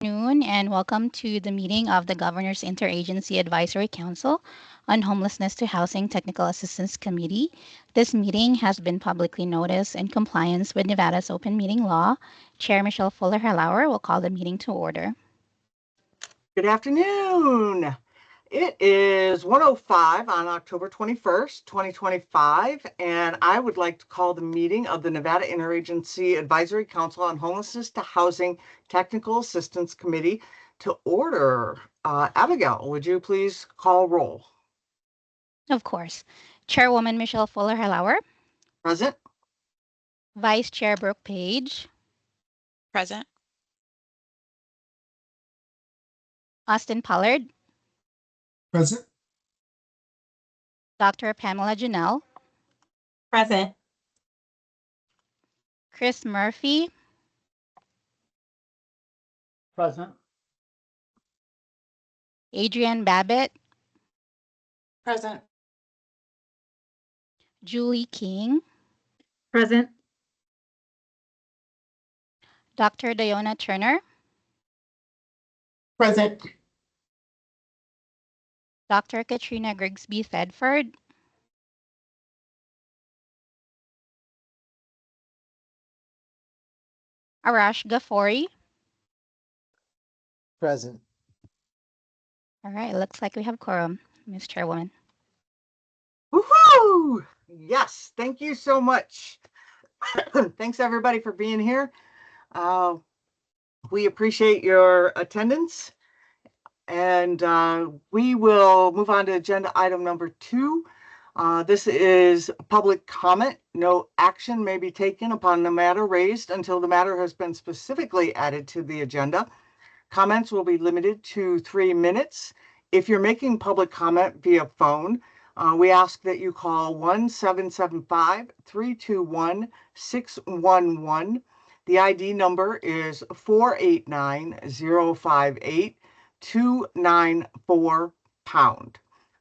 afternoon and welcome to the meeting of the Governor's Interagency Advisory Council on Homelessness to Housing Technical Assistance Committee. This meeting has been publicly noticed in compliance with Nevada's open meeting law. Chair Michelle Fuller-Harlauer will call the meeting to order. Good afternoon. It is 1:05 on October 21st, 2025, and I would like to call the meeting of the Nevada Interagency Advisory Council on Homelessness to Housing Technical Assistance Committee to order. Abigail, would you please call roll? Of course. Chairwoman Michelle Fuller-Harlauer. Present. Vice Chair Brooke Page. Present. Austin Pollard. Present. Dr. Pamela Janelle. Present. Chris Murphy. Present. Adrienne Babbitt. Present. Julie King. Present. Dr. Diona Turner. Present. Dr. Katrina Grigsby Thedford. Arash Ghaffori. Present. All right, it looks like we have quorum, Ms. Chairwoman. Woohoo! Yes, thank you so much. Thanks everybody for being here. We appreciate your attendance. And we will move on to agenda item number 2. This is public comment. No action may be taken upon the matter raised until the matter has been specifically added to the agenda. Comments will be limited to 3 minutes. If you're making public comment via phone, we ask that you call 1-775-321-611. The ID number is 489-058. 294#.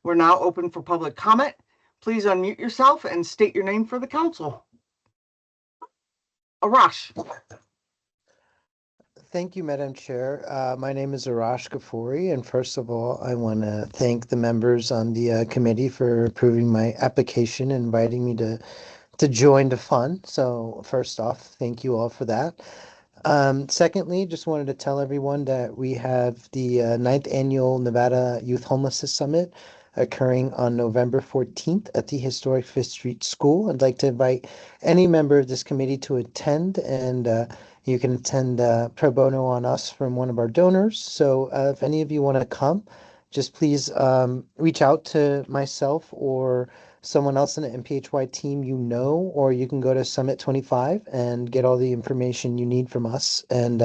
We're now open for public comment. Please unmute yourself and state your name for the council. Arash. Thank you, Madam Chair. My name is Arash Ghaffori, and first of all, I want to thank the members on the committee for approving my application and inviting me to join the fund. So first off, thank you all for that. Secondly, just wanted to tell everyone that we have the 9th Annual Nevada Youth Homelessness Summit occurring on November 14th at the historic 5th Street School. I'd like to invite any member of this committee to attend, and you can attend pro bono on us from one of our donors. So if any of you want to come, just please reach out to myself or someone else in the NPHY team or you can go to Summit 25 and get all the information you need from us. And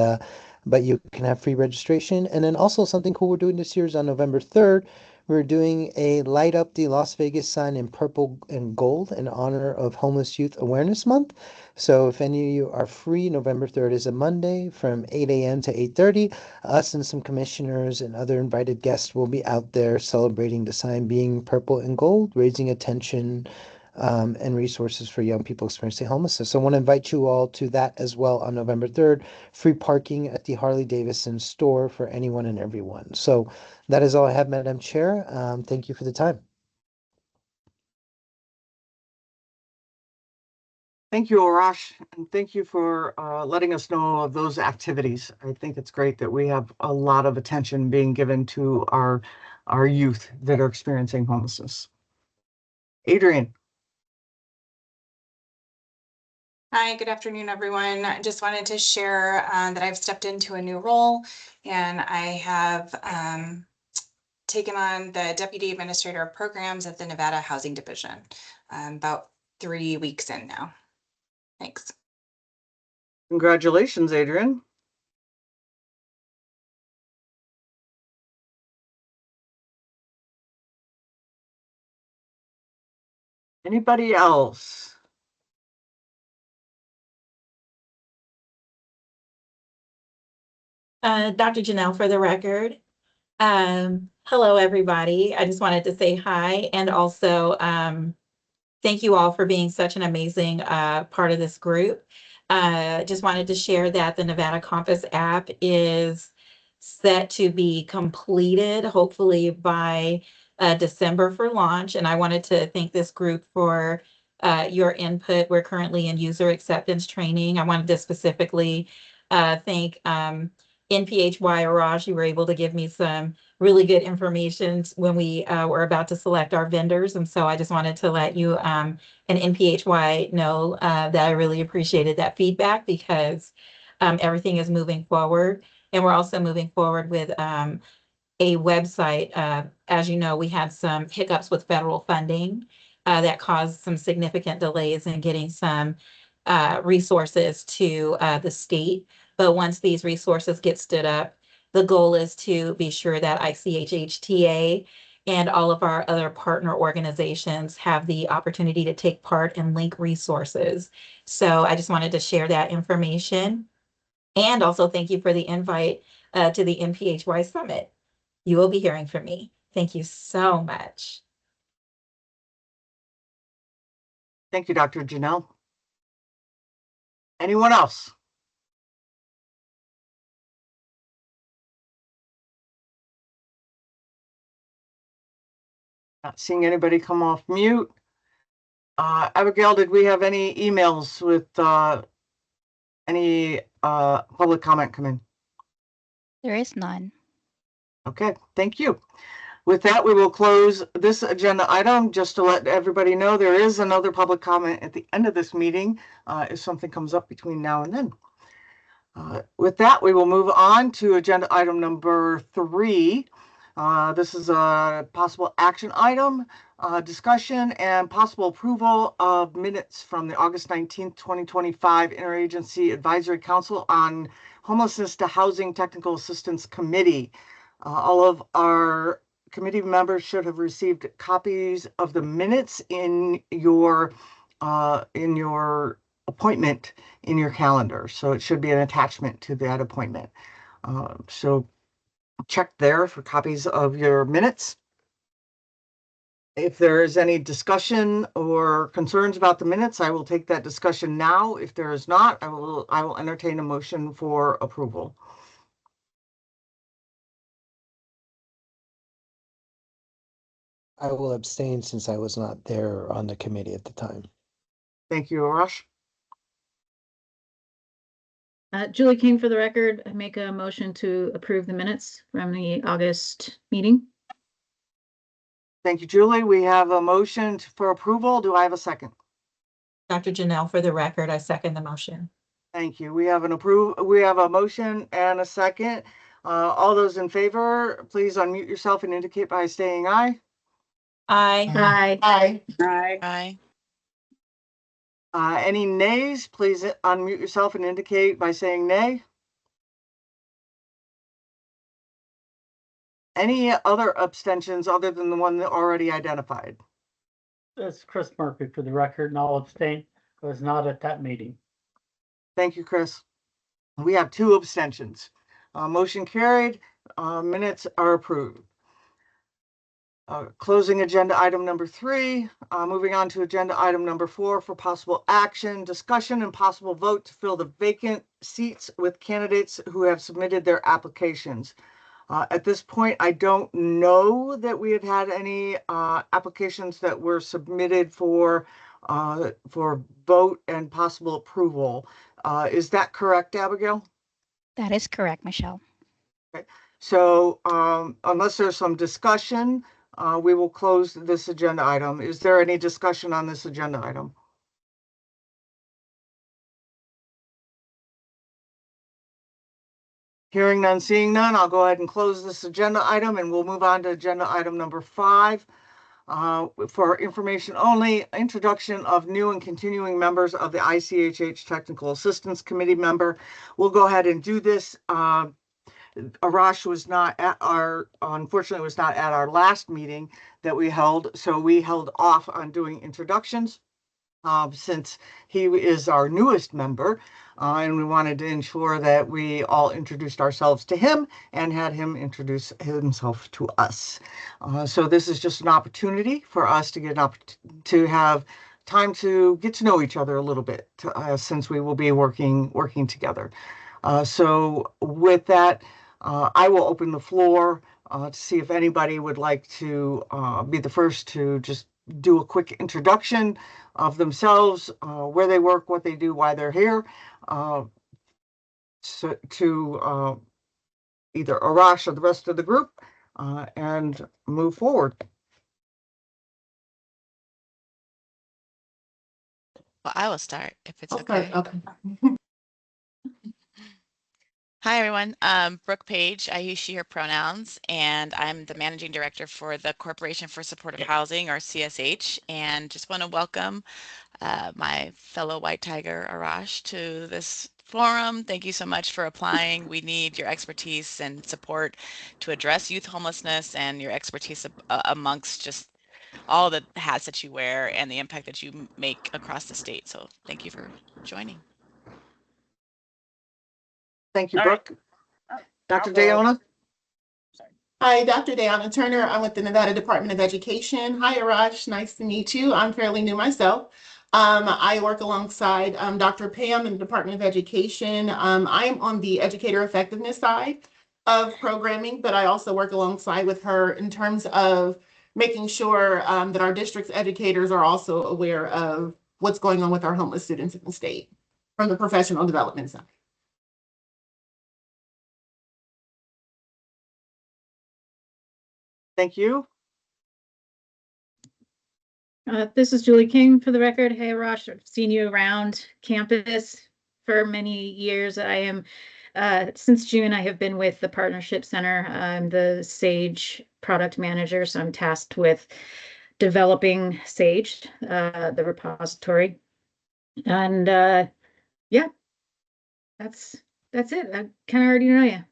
but you can have free registration. And then also something cool we're doing this year is on November 3rd, we're doing a Light Up the Las Vegas sign in purple and gold in honor of Homeless Youth Awareness Month. So if any of you are free, November 3rd is a Monday from 8 a.m. to 8:30. Us and some commissioners and other invited guests will be out there celebrating the sign being purple and gold, raising attention and resources for young people experiencing homelessness. So I want to invite you all to that as well on November 3rd. Free parking at the Harley-Davidson store for anyone and everyone. So that is all I have, Madam Chair. Thank you for the time. Thank you, Arash, and thank you for letting us know of those activities. I think it's great that we have a lot of attention being given to our youth that are experiencing homelessness. Adrienne. Hi, good afternoon, everyone. I just wanted to share that I've stepped into a new role, and I have taken on the Deputy Administrator of Programs at the Nevada Housing Division. About 3 weeks in now. Thanks. Congratulations, Adrienne. Anybody else? Dr. Janelle, for the record. Hello, everybody. I just wanted to say hi and also thank you all for being such an amazing part of this group. Just wanted to share that the Nevada Compass app is set to be completed, hopefully by December for launch. And I wanted to thank this group for your input. We're currently in user acceptance training. I wanted to specifically thank NPHY or Raj. You were able to give me some really good information when we were about to select our vendors. And so I just wanted to let you and NPHY know that I really appreciated that feedback, because everything is moving forward. And we're also moving forward with a website. As you know, we had some hiccups with federal funding that caused some significant delays in getting some resources to the state. But once these resources get stood up, the goal is to be sure that ICHHTA and all of our other partner organizations have the opportunity to take part and link resources. So I just wanted to share that information. And also thank you for the invite to the NPHY Summit. You will be hearing from me. Thank you so much. Thank you, Dr. Janelle. Anyone else? Not seeing anybody come off mute. Abigail, did we have any emails with any public comment come in? There is none. Okay, thank you. With that, we will close this agenda item. Just to let everybody know, there is another public comment at the end of this meeting if something comes up between now and then. With that, we will move on to agenda item number 3. This is a possible action item, discussion and possible approval of minutes from the August 19th, 2025 Interagency Advisory Council on Homelessness to Housing Technical Assistance Committee. All of our committee members should have received copies of the minutes in your appointment in your calendar. So it should be an attachment to that appointment. So check there for copies of your minutes. If there is any discussion or concerns about the minutes, I will take that discussion now. If there is not, I will entertain a motion for approval. I will abstain since I was not there on the committee at the time. Thank you, Arash. Julie King for the record. I make a motion to approve the minutes from the August meeting. Thank you, Julie. We have a motion for approval. Do I have a second? Dr. Janelle, for the record, I second the motion. Thank you. We have a motion and a second. All those in favor, please unmute yourself and indicate by saying aye. Aye. Aye. Aye. Any nays, please unmute yourself and indicate by saying nay. Any other abstentions other than the one that already identified? It's Chris Murphy for the record, and I'll abstain. I was not at that meeting. Thank you, Chris. We have 2 abstentions. Motion carried. Minutes are approved. Closing agenda item number 3. Moving on to agenda item number 4 for possible action, discussion, and possible vote to fill the vacant seats with candidates who have submitted their applications. At this point, I don't know that we have had any applications that were submitted for vote and possible approval. Is that correct, Abigail? That is correct, Michelle. Okay. So unless there's some discussion, we will close this agenda item. Is there any discussion on this agenda item? Hearing none, seeing none, I'll go ahead and close this agenda item and we'll move on to agenda item number 5. For information only, introduction of new and continuing members of the ICHH Technical Assistance Committee member. We'll go ahead and do this. Arash was not at unfortunately was not at our last meeting that we held, so we held off on doing introductions since he is our newest member, and we wanted to ensure that we all introduced ourselves to him and had him introduce himself to us. So this is just an opportunity for us to have time to get to know each other a little bit, since we will be working together. So with that, I will open the floor to see if anybody would like to be the first to just do a quick introduction of themselves, where they work, what they do, why they're here, so to either Arash or the rest of the group, and move forward. Well, I will start if it's I'll okay. start. Okay. Hi, everyone. Brooke Page. I use she, her pronouns, and I'm the managing director for the Corporation for Supportive Housing, or CSH, and just want to welcome my fellow White Tiger, Arash, to this forum. Thank you so much for applying. We need your expertise and support to address youth homelessness, and your expertise amongst just all the hats that you wear and the impact that you make across the state. So thank you for joining. Thank you, All Brooke. right. Dr. I'll go. Dayana? Hi, Dr. Dayana Turner. I'm with the Nevada Department of Education. Hi, Arash. Nice to meet you. I'm fairly new myself. I work alongside Dr. Pam in the Department of Education. I am on the educator effectiveness side of programming, but I also work alongside with her in terms of making sure that our district's educators are also aware of what's going on with our homeless students in the state from the professional development side. Thank you. This is Julie King for the record. Hey, Rosh, I've seen you around campus for many years. I am, since June, I have been with the Partnership Center. I'm the SAGE product manager, so I'm tasked with developing SAGE, the repository. And yeah, that's it. I kind of already know you.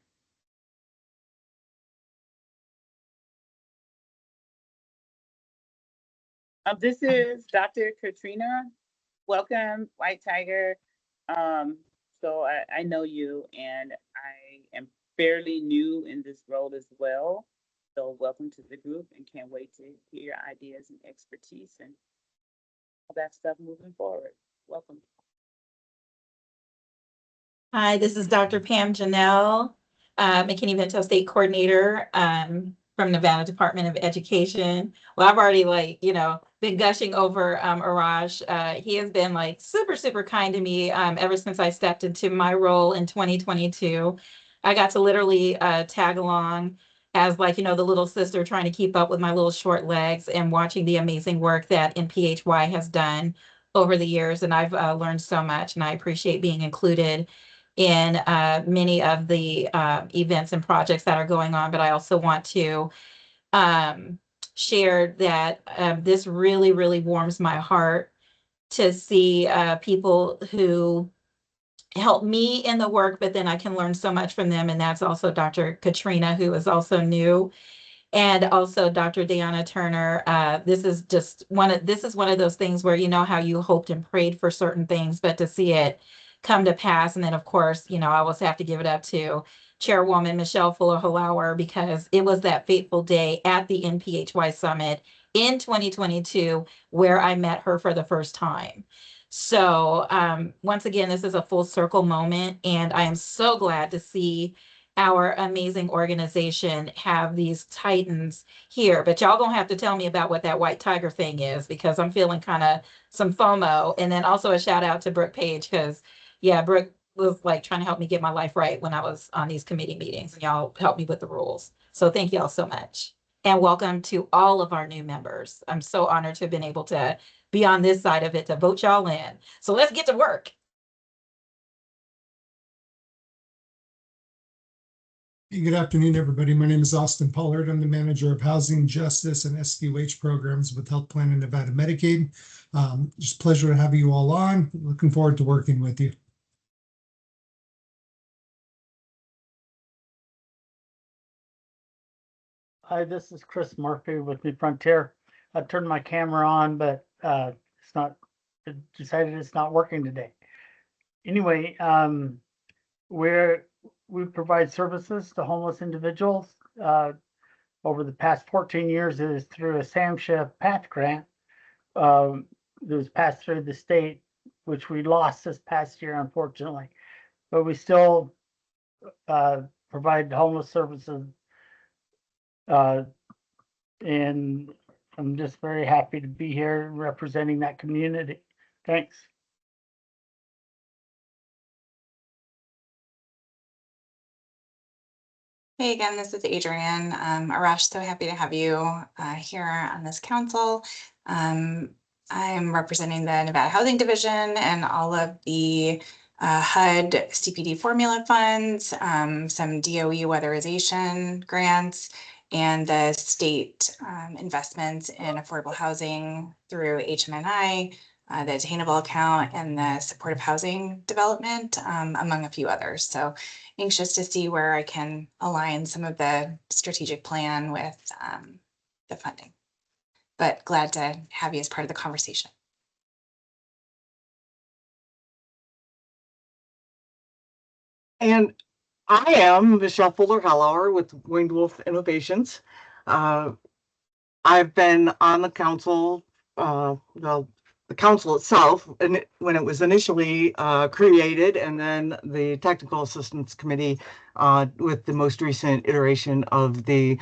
This is Dr. Katrina. Welcome, White Tiger. So I know you, and I am fairly new in this role as well. So welcome to the group, and can't wait to hear your ideas and expertise and all that stuff moving forward. Welcome. Hi, this is Dr. Pam Janelle, McKinney-Vento State Coordinator from Nevada Department of Education. Well, I've already been gushing over Arash. He has been super, super kind to me ever since I stepped into my role in 2022. I got to literally tag along as the little sister trying to keep up with my little short legs and watching the amazing work that NPHY has done over the years. And I've learned so much, and I appreciate being included in many of the events and projects that are going on. But I also want to share that this really, really warms my heart to see people who help me in the work, but then I can learn so much from them. And that's also Dr. Katrina, who is also new, and also Dr. Dayana Turner. This is one of those things where how you hoped and prayed for certain things, but to see it come to pass. And then of course, I always have to give it up to Chairwoman Michelle Fuller-Halauer, because it was that fateful day at the NPHY Summit in 2022 where I met her for the first time. So once again, this is a full circle moment, and I am so glad to see our amazing organization have these titans here. But y'all gonna have to tell me about what that White Tiger thing is, because I'm feeling kind of some FOMO. And then also a shout out to Brooke Page, because yeah, Brooke was trying to help me get my life right when I was on these committee meetings, and y'all helped me with the rules. So thank y'all so much. And welcome to all of our new members. I'm so honored to have been able to be on this side of it to vote y'all in. So let's get to work. Hey, good afternoon, everybody. My name is Austin Pollard. I'm the manager of Housing, Justice, and SDOH programs with Health Plan and Nevada Medicaid. Just a pleasure to have you all on. Looking forward to working with you. Hi, this is Chris Murphy with New Frontier. I turned my camera on, but it decided it's not working today. Anyway, we provide services to homeless individuals. Over the past 14 years, it is through a SAMHSA PATH grant that was passed through the state, which we lost this past year, unfortunately. But we still provide homeless services. And I'm just very happy to be here representing that community. Thanks. Hey again, this is Adrienne. Arash, so happy to have you here on this council. I'm representing the Nevada Housing Division and all of the HUD CPD formula funds, some DOE weatherization grants, and the state investments in affordable housing through HMNI, the attainable account, and the supportive housing development, among a few others. So anxious to see where I can align some of the strategic plan with the funding. But glad to have you as part of the conversation. And I am Michelle Fuller-Hellauer with Winged Wolf Innovations. I've been on the council, well, the council itself, and when it was initially created, and then the Technical Assistance Committee with the most recent iteration of the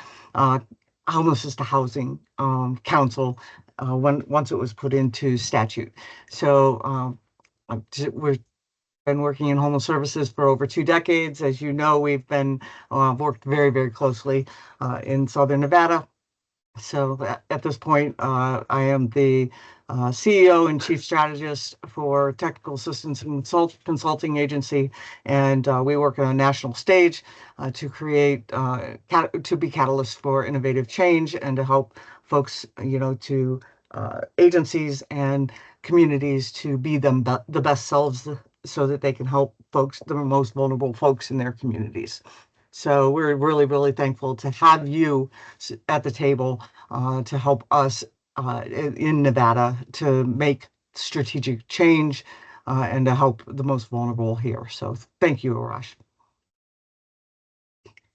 Homelessness to Housing Council once it was put into statute. So we've been working in homeless services for over 2 decades. As you know, we've been worked very, very closely in Southern Nevada. So at this point, I am the CEO and Chief Strategist for Technical Assistance and Consulting Agency, and we work on a national stage to create, to be catalysts for innovative change and to help folks, to agencies and communities to be the best selves so that they can help folks, the most vulnerable folks in their communities. So we're really, really thankful to have you at the table to help us in Nevada to make strategic change and to help the most vulnerable here. So thank you, Arash.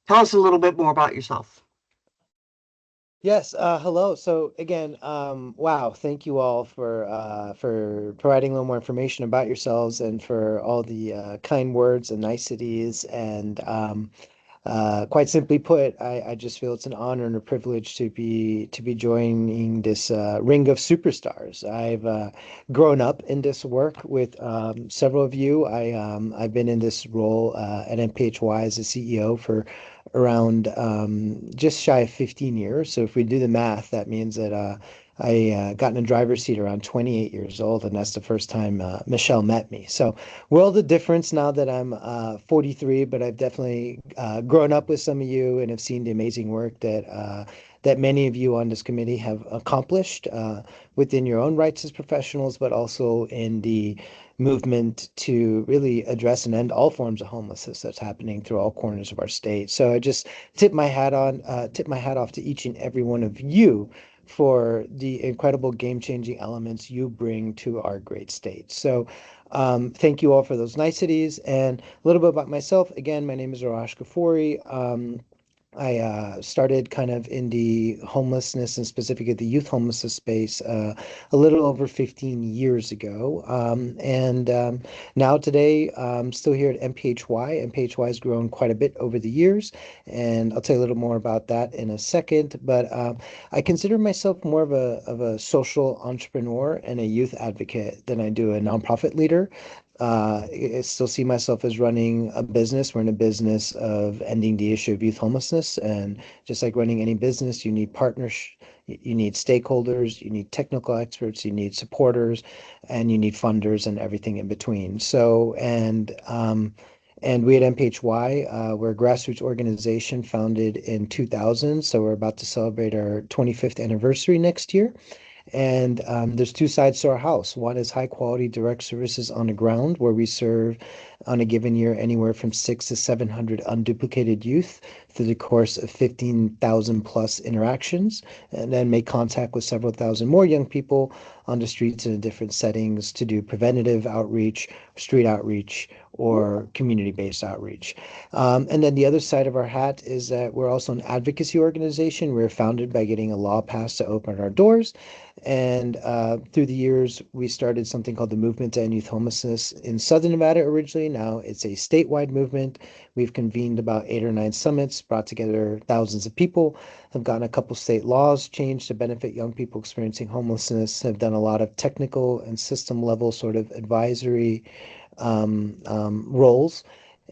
Tell us a little bit more about yourself. Yes, hello. So again, wow, thank you all for providing a little more information about yourselves and for all the kind words and niceties. And quite simply put, I just feel it's an honor and a privilege to be joining this ring of superstars. I've grown up in this work with several of you. I've been in this role at MPHY as a CEO for around just shy of 15 years. So if we do the math, that means that I got in a driver's seat around 28 years old, and that's the first time Michelle met me. So world of difference now that I'm 43, but I've definitely grown up with some of you and have seen the amazing work that many of you on this committee have accomplished within your own rights as professionals, but also in the movement to really address and end all forms of homelessness that's happening through all corners of our state. So I just tip my hat off to each and every one of you for the incredible game-changing elements you bring to our great state. So thank you all for those niceties. And a little bit about myself. Again, my name is Arash Ghafouri. I started kind of in the homelessness and specifically the youth homelessness space a little over 15 years ago. Now today, I'm still here at MPHY. MPHY has grown quite a bit over the years, and I'll tell you a little more about that in a second. But I consider myself more of a social entrepreneur and a youth advocate than I do a nonprofit leader. I still see myself as running a business. We're in a business of ending the issue of youth homelessness. And just like running any business, you need partners, you need stakeholders, you need technical experts, you need supporters, and you need funders and everything in between. So, and we at MPHY, we're a grassroots organization founded in 2000. So we're about to celebrate our 25th anniversary next year. And there's 2 sides to our house. One is high quality direct services on the ground, where we serve on a given year anywhere from 600 to 700 unduplicated youth through the course of 15,000 plus interactions, and then make contact with several thousand more young people on the streets and in different settings to do preventative outreach, street outreach, or community-based outreach. And then the other side of our hat is that we're also an advocacy organization. We're founded by getting a law passed to open our doors. And through the years, we started something called the Movement to End Youth Homelessness in Southern Nevada originally. Now it's a statewide movement. We've convened about 8 or 9 summits, brought together thousands of people, have gotten a couple state laws changed to benefit young people experiencing homelessness, have done a lot of technical and system level sort of advisory roles.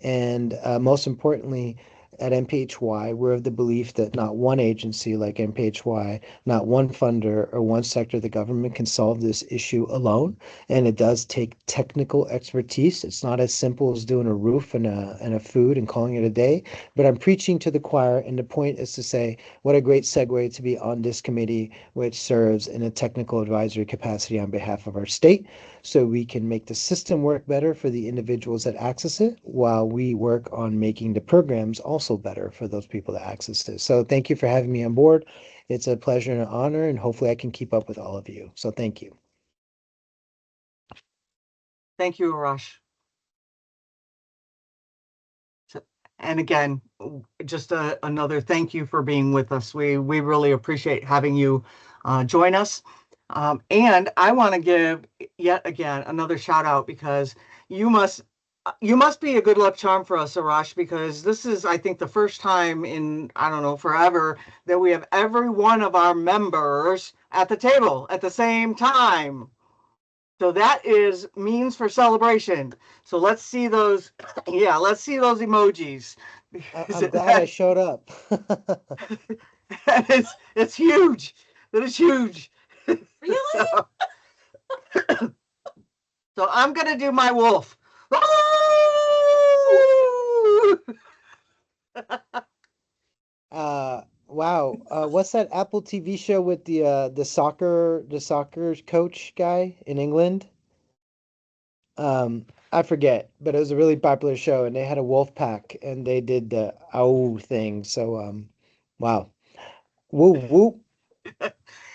And most importantly, at MPHY, we're of the belief that not one agency like MPHY, not one funder or one sector of the government can solve this issue alone. And it does take technical expertise. It's not as simple as doing a roof and a food and calling it a day. But I'm preaching to the choir, and the point is to say, what a great segue to be on this committee, which serves in a technical advisory capacity on behalf of our state, so we can make the system work better for the individuals that access it, while we work on making the programs also better for those people that access it. So thank you for having me on board. It's a pleasure and an honor, and hopefully I can keep up with all of you. So thank you. Thank you, Arash. And again, just another thank you for being with us. We really appreciate having you join us. And I want to give yet again another shout out, because you must be a good luck charm for us, Arash, because this is, I think, the first time in, I don't know, forever that we have every one of our members at the table at the same time. So that is means for celebration. So let's see those. Yeah, let's see those emojis. I'm glad I showed up. It's huge. That is huge. Really? So I'm gonna do my wolf. Wow. What's that Apple TV show with the soccer coach guy in England? I forget, but it was a really popular show, and they had a wolf pack, and they did the ow thing. So wow. Woo woo.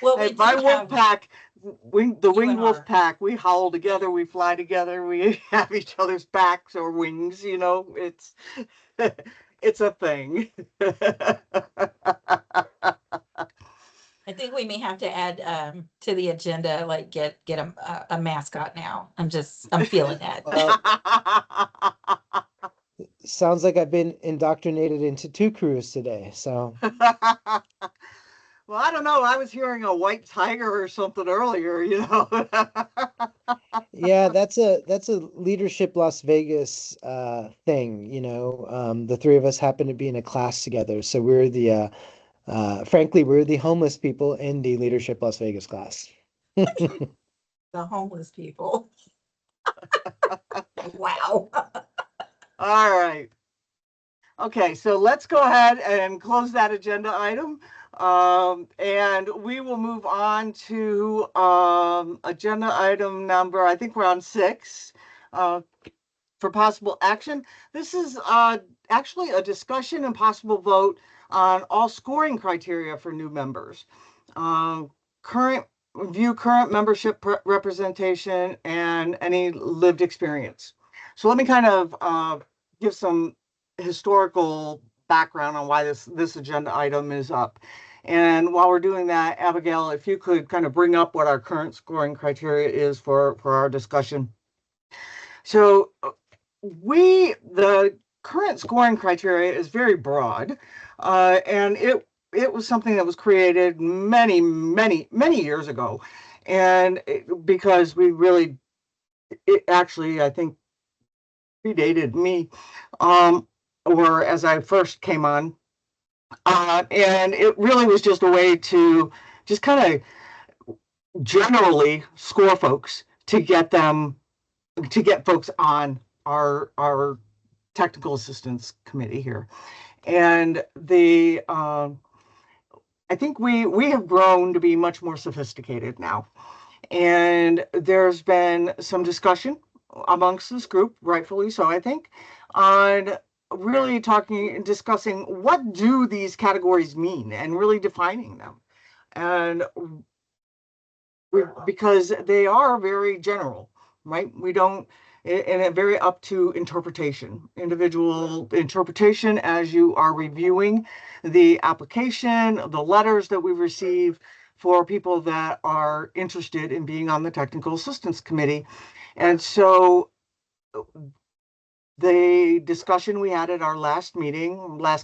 Well, Hey, we my do wolf have pack, the winged wolf UNR. pack, we howl together, we fly together, we have each other's backs or wings, you know, it's a thing. I think we may have to add to the agenda, like get a mascot now. I'm feeling that. Well, sounds like I've been indoctrinated into 2 crews today. So Well, I don't know. I was hearing a white tiger or something earlier, you know. yeah, that's a leadership Las Vegas thing, you know. The 3 of us happen to be in a class together, so we're the frankly, we're the homeless people in the Leadership Las Vegas class. The homeless people. Wow. All right. Okay, so let's go ahead and close that agenda item. And we will move on to agenda item number, I think we're on 6, for possible action. This is actually a discussion and possible vote on all scoring criteria for new members. Current membership representation and any lived experience. So let me kind of give some historical background on why this agenda item is up. And while we're doing that, Abigail, if you could kind of bring up what our current scoring criteria is for our discussion. So the current scoring criteria is very broad, and it was something that was created many years ago, and because it actually, I think, predated me, or as I first came on, and it really was just a way to just kind of generally score folks to get folks on our technical assistance committee here. And I think we have grown to be much more sophisticated now. And there's been some discussion amongst this group, rightfully so, I think, on really discussing what do these categories mean and really defining them. And because they are very general, right? We don't, and it very up to interpretation, individual interpretation as you are reviewing the application, the letters that we receive for people that are interested in being on the Technical Assistance Committee. And so the discussion we had at our last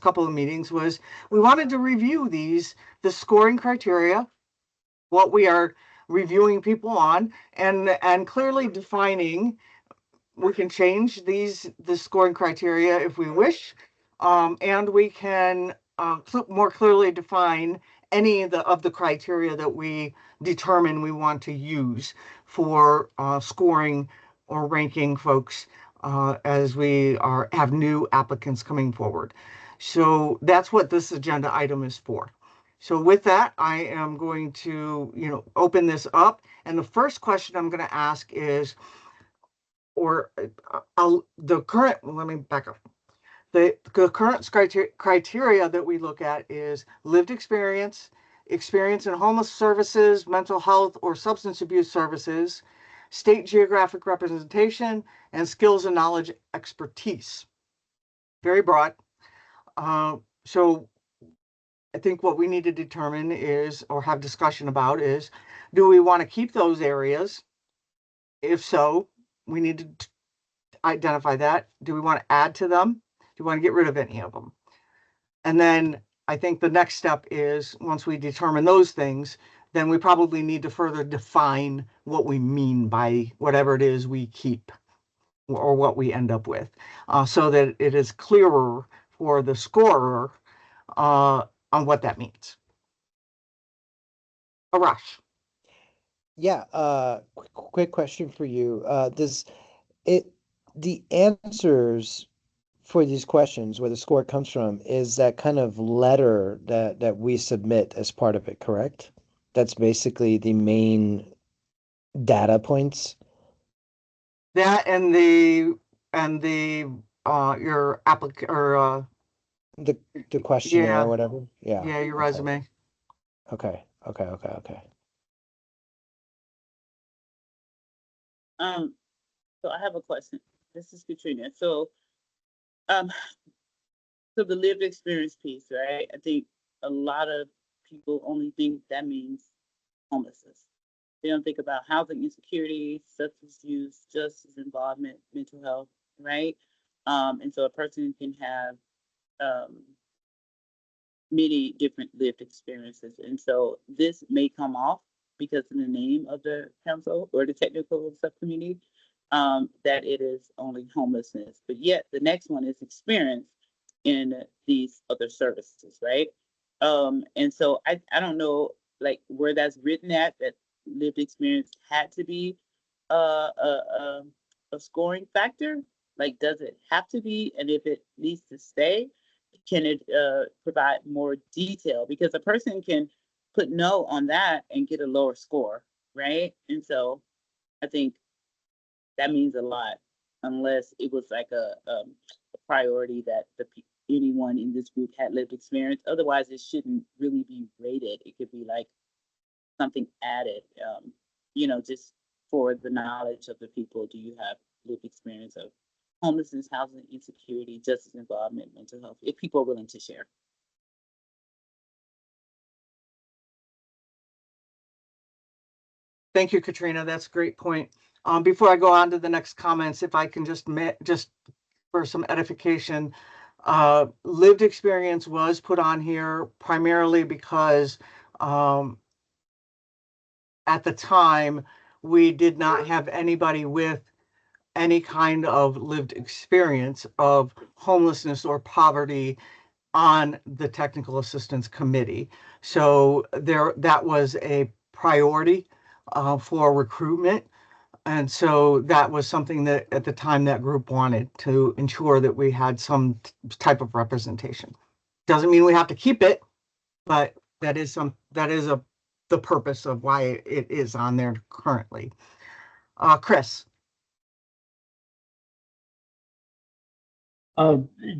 couple of meetings, was we wanted to review the scoring criteria, what we are reviewing people on, and clearly defining. We can change the scoring criteria if we wish, and we can more clearly define any of the criteria that we determine we want to use for scoring or ranking folks as we have new applicants coming forward. So that's what this agenda item is for. So with that, I am going to, open this up. And the first question I'm going to ask is, let me back up. The current criteria that we look at is lived experience in homeless services, mental health or substance abuse services, state geographic representation, and skills and knowledge expertise. Very broad. So I think what we need to determine is, or have discussion about is, do we want to keep those areas? If so, we need to identify that. Do we want to add to them? Do we want to get rid of any of them? And then I think the next step is, once we determine those things, then we probably need to further define what we mean by whatever it is we keep or what we end up with, so that it is clearer for the scorer on what that means. Arash. Yeah, quick question for you. The answers for these questions, where the score comes from, is that kind of letter that we submit as part of it, correct? That's basically the main data points. That and the your applicant or the questionnaire yeah, or whatever. Yeah. Yeah, your resume. Okay. So I have a question. This is Katrina. So the lived experience piece, right? I think a lot of people only think that means homelessness. They don't think about housing insecurity, substance use, justice involvement, mental health, right? And so a person can have many different lived experiences. And so this may come off because in the name of the council or the technical subcommittee, that it is only homelessness. But yet the next one is experience in these other services, right? And so I don't know like where that's written at, that lived experience had to be a scoring factor. Like, does it have to be? And if it needs to stay, can it provide more detail? Because a person can put no on that and get a lower score, right? And so I think that means a lot, unless it was like a priority that anyone in this group had lived experience. Otherwise, it shouldn't really be rated. It could be like something added, just for the knowledge of the people. Do you have lived experience of homelessness, housing insecurity, justice involvement, mental health, if people are willing to share? Thank you, Katrina. That's a great point. Before I go on to the next comments, if I can just for some edification, lived experience was put on here primarily because at the time we did not have anybody with any kind of lived experience of homelessness or poverty on the Technical Assistance Committee. So that was a priority for recruitment. And so that was something that at the time that group wanted to ensure that we had some type of representation. Doesn't mean we have to keep it, but that is the purpose of why it is on there currently. Chris.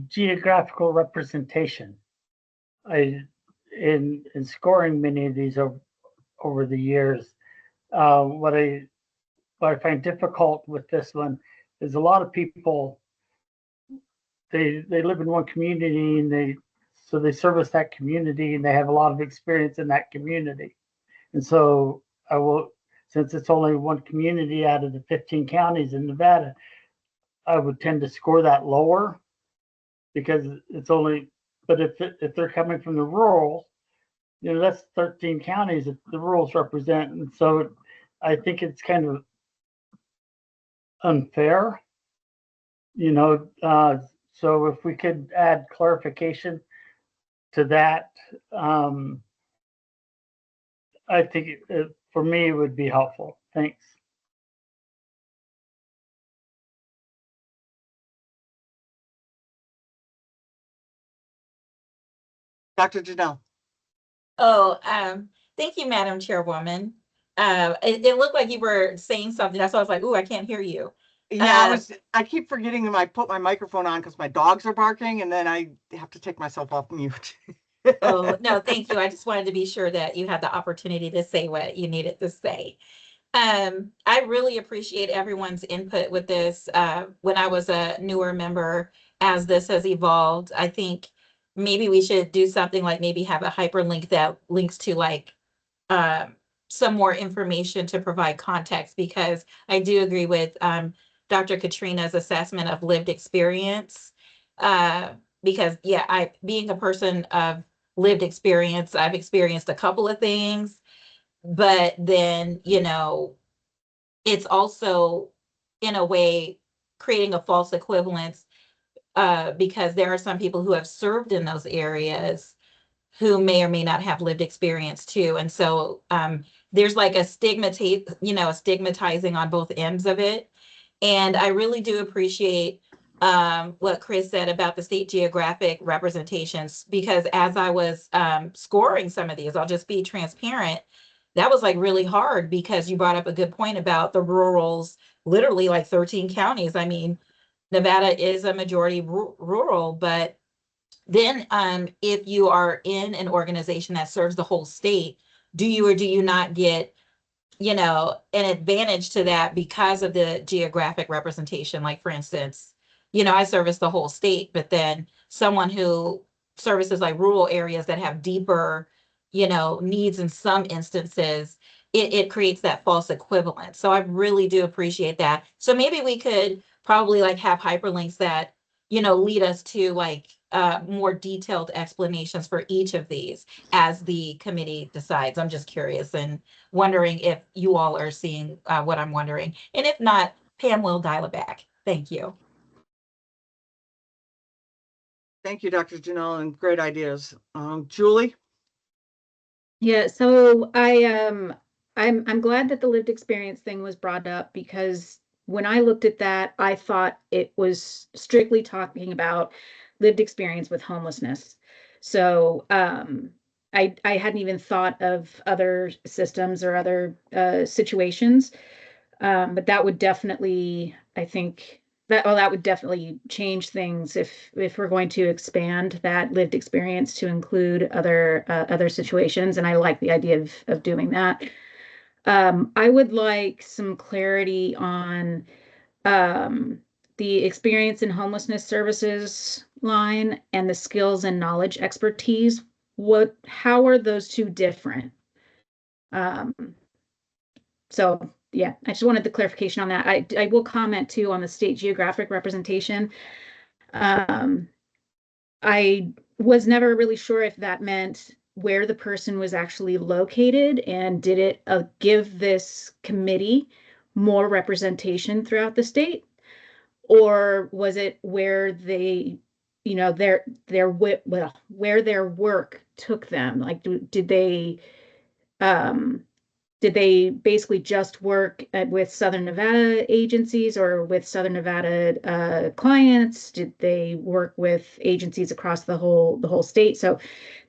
Geographical representation. In scoring many of these over the years, what I find difficult with this one is a lot of people, they live in one community and they service that community and they have a lot of experience in that community. And so since it's only one community out of the 15 counties in Nevada, I would tend to score that lower because it's only, but if they're coming from the rural, that's 13 counties that the rurals represent. And so I think it's kind of unfair, so if we could add clarification to that, I think for me it would be helpful. Thanks. Dr. Janelle. Oh, thank you, Madam Chairwoman. It looked like you were saying something. That's why I was like, "Ooh, I can't hear you." Yeah, I keep forgetting that I put my microphone on because my dogs are barking, and then I have to take myself off mute. Oh, no, thank you. I just wanted to be sure that you had the opportunity to say what you needed to say. I really appreciate everyone's input with this. When I was a newer member, as this has evolved, I think maybe we should do something like maybe have a hyperlink that links to like some more information to provide context, because I do agree with Dr. Katrina's assessment of lived experience. Because yeah, being a person of lived experience, I've experienced a couple of things, but then, it's also in a way creating a false equivalence, because there are some people who have served in those areas who may or may not have lived experience too. And so there's like a stigmatizing on both ends of it. And I really do appreciate what Chris said about the state geographic representations, because as I was scoring some of these, I'll just be transparent, that was like really hard, because you brought up a good point about the rurals, literally like 13 counties. I mean, Nevada is a majority rural, but then if you are in an organization that serves the whole state, do you or do you not get an advantage to that because of the geographic representation? Like, for instance, I service the whole state, but then someone who services like rural areas that have deeper, needs in some instances, it creates that false equivalence. So I really do appreciate that. So maybe we could probably like have hyperlinks that, lead us to like more detailed explanations for each of these as the committee decides. I'm just curious and wondering if you all are seeing what I'm wondering. And if not, Pam will dial it back. Thank you. Thank you, Dr. Janelle, and great ideas. Julie? Yeah, so I'm glad that the lived experience thing was brought up, because when I looked at that, I thought it was strictly talking about lived experience with homelessness. So I hadn't even thought of other systems or other situations. But that would definitely, I think that would definitely change things if we're going to expand that lived experience to include other situations. And I like the idea of doing that. I would like some clarity on the experience in homelessness services line and the skills and knowledge expertise. How are those two different? So yeah, I just wanted the clarification on that. I will comment too on the state geographic representation. I was never really sure if that meant where the person was actually located, and did it give this committee more representation throughout the state, or was it where they, where their work took them? Like, um, did they basically just work with Southern Nevada agencies or with Southern Nevada clients? Did they work with agencies across the whole state? So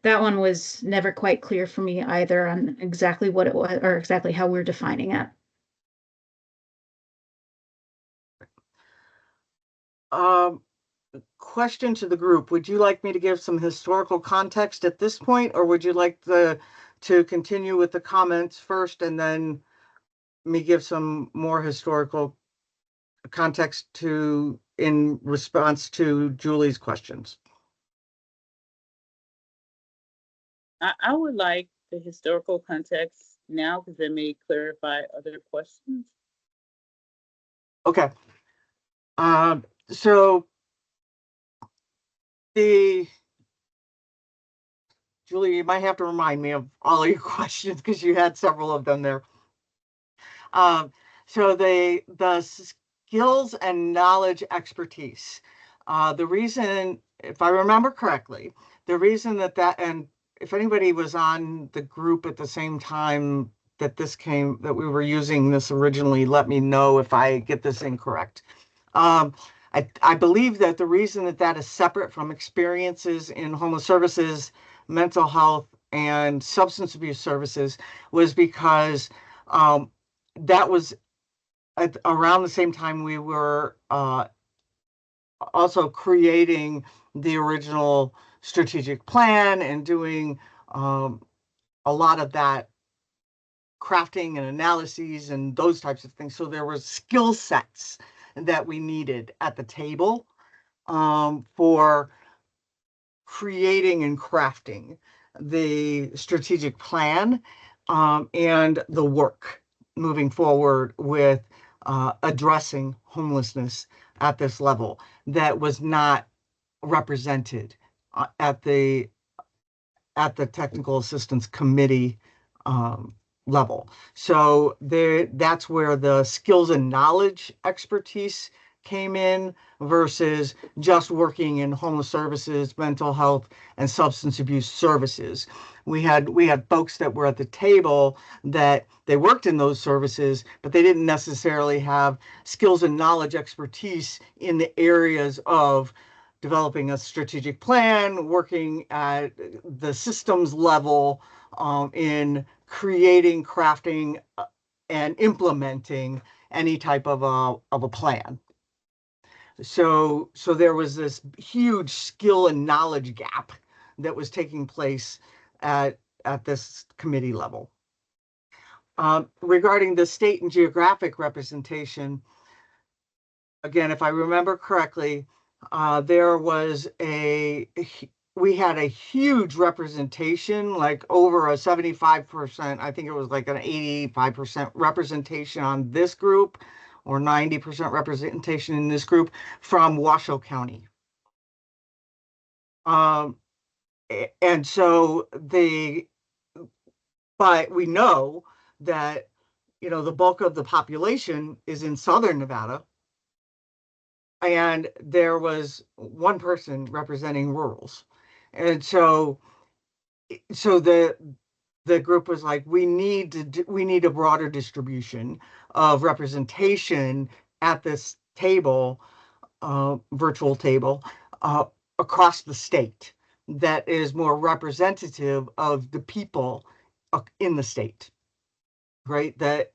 that one was never quite clear for me either on exactly what it was or exactly how we're defining it. Question to the group. Would you like me to give some historical context at this point, or would you like to continue with the comments first and then me give some more historical context in response to Julie's questions? I would like the historical context now because it may clarify other questions. Okay. So Julie, you might have to remind me of all of your questions because you had several of them there. So the skills and knowledge expertise. The reason, if I remember correctly, the reason that and if anybody was on the group at the same time that that we were using this originally, let me know if I get this incorrect. I believe that the reason that is separate from experiences in homeless services, mental health, and substance abuse services was because that was around the same time we were also creating the original strategic plan and doing a lot of that crafting and analyses and those types of things. So there were skill sets that we needed at the table for creating and crafting the strategic plan and the work moving forward with addressing homelessness at this level that was not represented at the technical assistance committee level. So that's where the skills and knowledge expertise came in versus just working in homeless services, mental health, and substance abuse services. We had folks that were at the table that they worked in those services, but they didn't necessarily have skills and knowledge expertise in the areas of developing a strategic plan, working at the systems level in creating, crafting, and implementing any type of a plan. So there was this huge skill and knowledge gap that was taking place at this committee level. Regarding the state and geographic representation, again, if I remember correctly, we had a huge representation, like over a 75%, I think it was like an 85% representation on this group, or 90% representation in this group from Washoe County. And so but we know that, the bulk of the population is in Southern Nevada. And there was one person representing rurals. And so the group was like, we need a broader distribution of representation at this table, virtual table, across the state that is more representative of the people in the state, right? That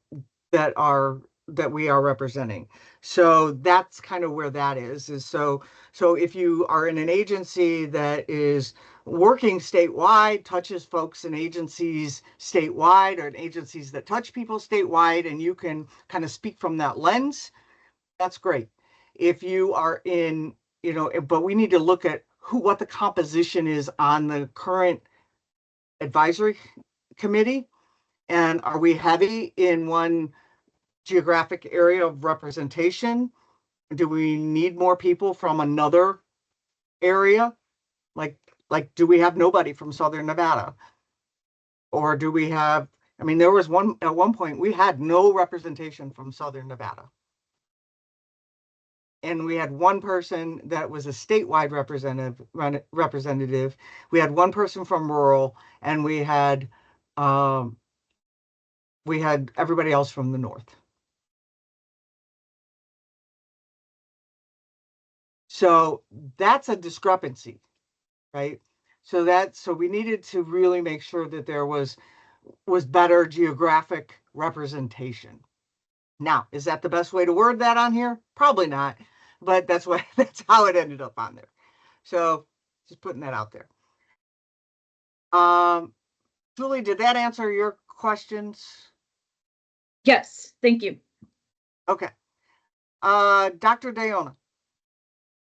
we are representing. So that's kind of where that is so if you are in an agency that is working statewide, touches folks in agencies statewide, or in agencies that touch people statewide, and you can kind of speak from that lens, that's great. If you are in, but we need to look at what the composition is on the current advisory committee. And are we heavy in one geographic area of representation? Do we need more people from another area? Like do we have nobody from Southern Nevada? Or do we have, there was at one point we had no representation from Southern Nevada. And we had one person that was a statewide representative. We had one person from rural, and we had everybody else from the north. So that's a discrepancy, right? So we needed to really make sure that there was better geographic representation. Now, is that the best way to word that on here? Probably not, but that's how it ended up on there. So just putting that out there. Julie, did that answer your questions? Yes, thank you. Okay. Dr. Dayona.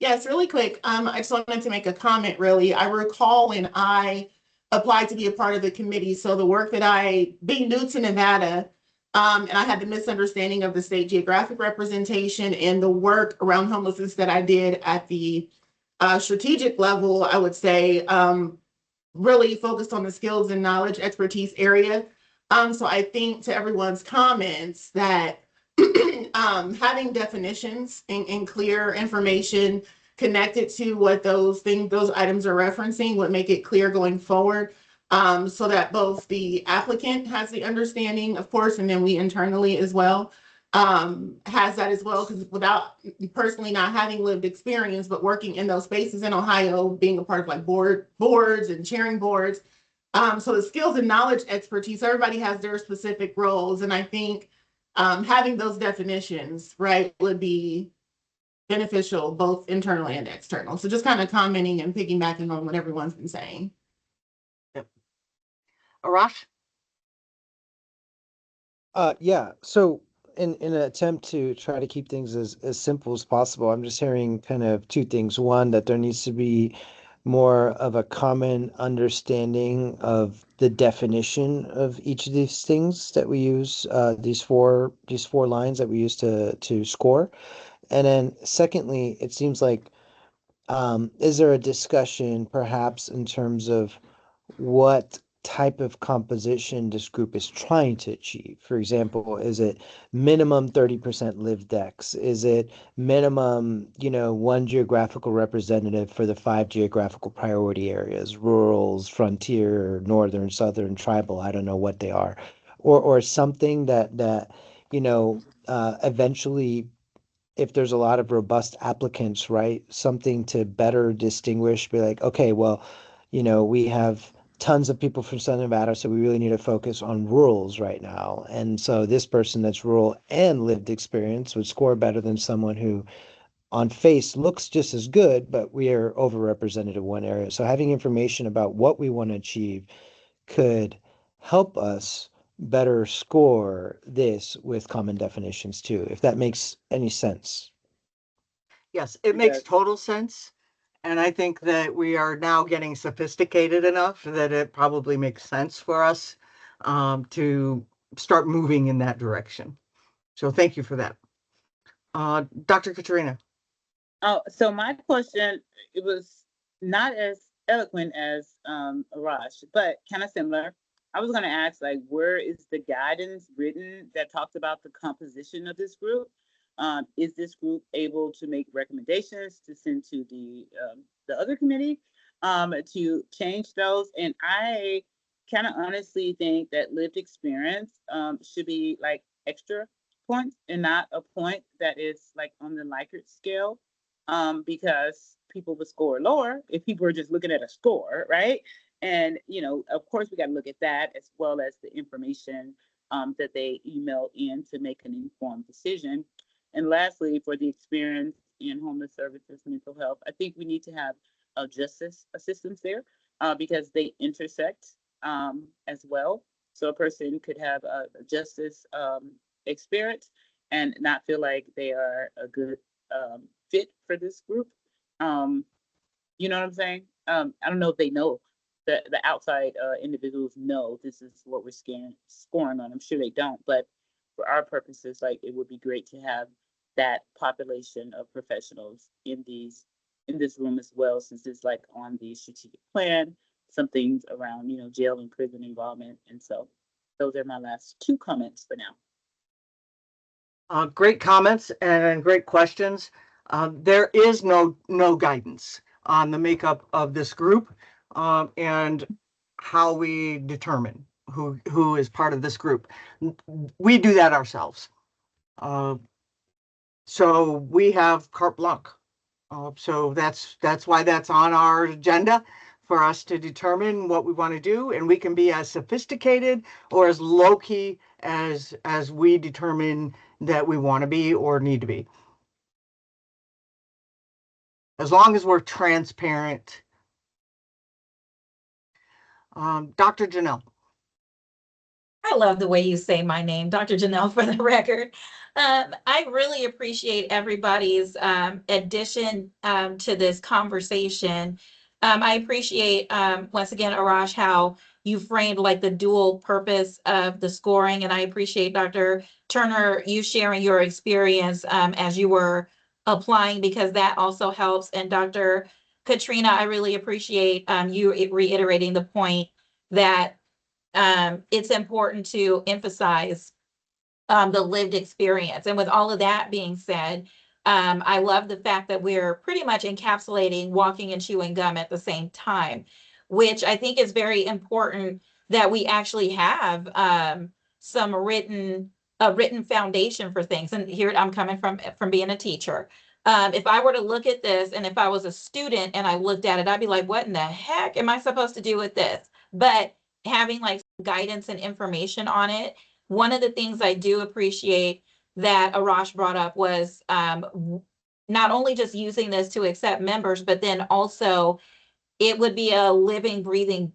Yes, really quick. I just wanted to make a comment, really. I recall when I applied to be a part of the committee. So the work that being new to Nevada, and I had the misunderstanding of the state geographic representation and the work around homelessness that I did at the strategic level, I would say, really focused on the skills and knowledge expertise area. So I think to everyone's comments that having definitions and clear information connected to what those items are referencing would make it clear going forward. So that both the applicant has the understanding, of course, and then we internally as well has that as well. Because without personally not having lived experience, but working in those spaces in Ohio, being a part of like boards and chairing boards. So the skills and knowledge expertise, everybody has their specific roles. And I think having those definitions, right, would be beneficial both internal and external. So just kind of commenting and piggybacking on what everyone's been saying. Yep. Arash? Yeah, so in an attempt to try to keep things as simple as possible, I'm just hearing kind of two things. One, that there needs to be more of a common understanding of the definition of each of these things that we use, these four lines that we use to score. And then secondly, it seems like is there a discussion perhaps in terms of what type of composition this group is trying to achieve? For example, is it minimum 30% lived dex? Is it minimum, one geographical representative for the 5 geographical priority areas, rurals, frontier, northern, southern, tribal, I don't know what they are, or something that eventually, if there's a lot of robust applicants, right, something to better distinguish, be like, okay, well, we have tons of people from Southern Nevada, so we really need to focus on rurals right now. And so this person that's rural and lived experience would score better than someone who on face looks just as good, but we are overrepresented in one area. So having information about what we want to achieve could help us better score this with common definitions too, if that makes any sense. Yes, it makes total sense. And I think that we are now getting sophisticated enough that it probably makes sense for us to start moving in that direction. So thank you for that. Dr. Katrina. Oh, so my question, it was not as eloquent as Arash, but kind of similar. I was going to ask, like, where is the guidance written that talks about the composition of this group? Is this group able to make recommendations to send to the other committee to change those? And I kind of honestly think that lived experience should be like extra points and not a point that is like on the Likert scale. Because people would score lower if people were just looking at a score, right? And, of course, we got to look at that as well as the information that they email in to make an informed decision. And lastly, for the experience in homeless services, mental health, I think we need to have justice assistance there because they intersect as well. So a person could have a justice experience and not feel like they are a good fit for this group. You know what I'm saying? I don't know if they know the outside individuals know this is what we're scoring on. I'm sure they don't, but for our purposes, like it would be great to have that population of professionals in this room as well, since it's like on the strategic plan, some things around jail and prison involvement, and so those are my last 2 comments for now. Great comments and great questions. There is no guidance on the makeup of this group and how we determine who is part of this group. We do that ourselves. So we have carte blanche. So that's why that's on our agenda, for us to determine what we want to do, and we can be as sophisticated or as low key as we determine that we want to be or need to be. As long as we're transparent. Dr. Janelle. I love the way you say my name, Dr. Janelle, for the record. I really appreciate everybody's addition to this conversation. I appreciate, once again, Arash, how you framed like the dual purpose of the scoring. And I appreciate, Dr. Turner, you sharing your experience as you were applying, because that also helps. And Dr. Katrina, I really appreciate you reiterating the point that it's important to emphasize the lived experience. And with all of that being said, I love the fact that we're pretty much encapsulating walking and chewing gum at the same time, which I think is very important that we actually have some written foundation for things. And here I'm coming from being a teacher. If I were to look at this and if I was a student and I looked at it, I'd be like, what in the heck am I supposed to do with this? But having like guidance and information on it, one of the things I do appreciate that Arash brought up was not only just using this to accept members, but then also it would be a living, breathing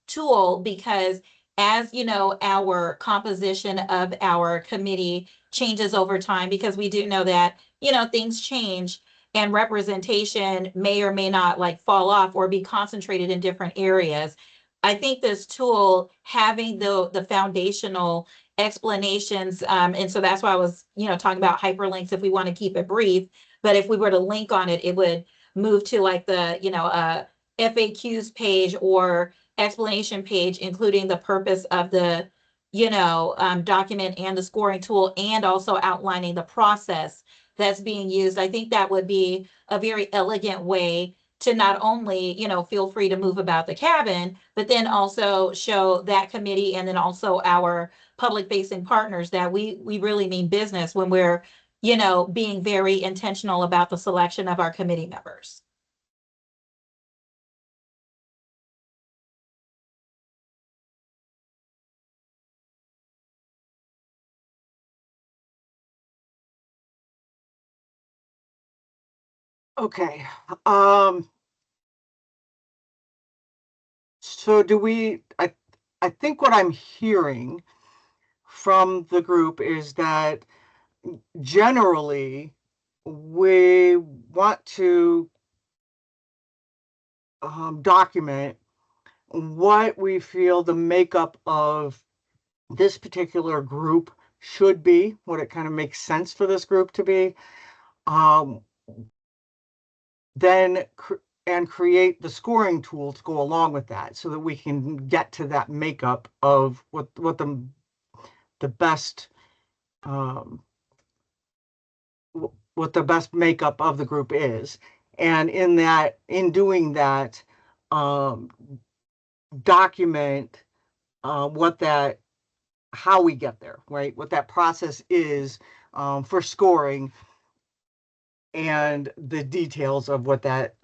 tool, because as you know, our composition of our committee changes over time, because we do know that, you know, things change and representation may or may not like fall off or be concentrated in different areas. I think this tool, having the foundational explanations, and so that's why I was, you know, talking about hyperlinks if we want to keep it brief, but if we were to link on it, it would move to like the, you know, FAQs page or explanation page, including the purpose of the, you know, document and the scoring tool, and also outlining the process that's being used. I think that would be a very elegant way to not only, you know, feel free to move about the cabin, but then also show that committee and then also our public facing partners that we really mean business when we're, you know, being very intentional about the selection of our committee members. Okay. So I think what I'm hearing from the group is that generally we want to document what we feel the makeup of this particular group should be, what it kind of makes sense for this group to be, then and create the scoring tool to go along with that, so that we can get to that makeup of what the best what the best makeup of the group is. And in doing that, document how we get there, right? What that process is for scoring, and the details of what that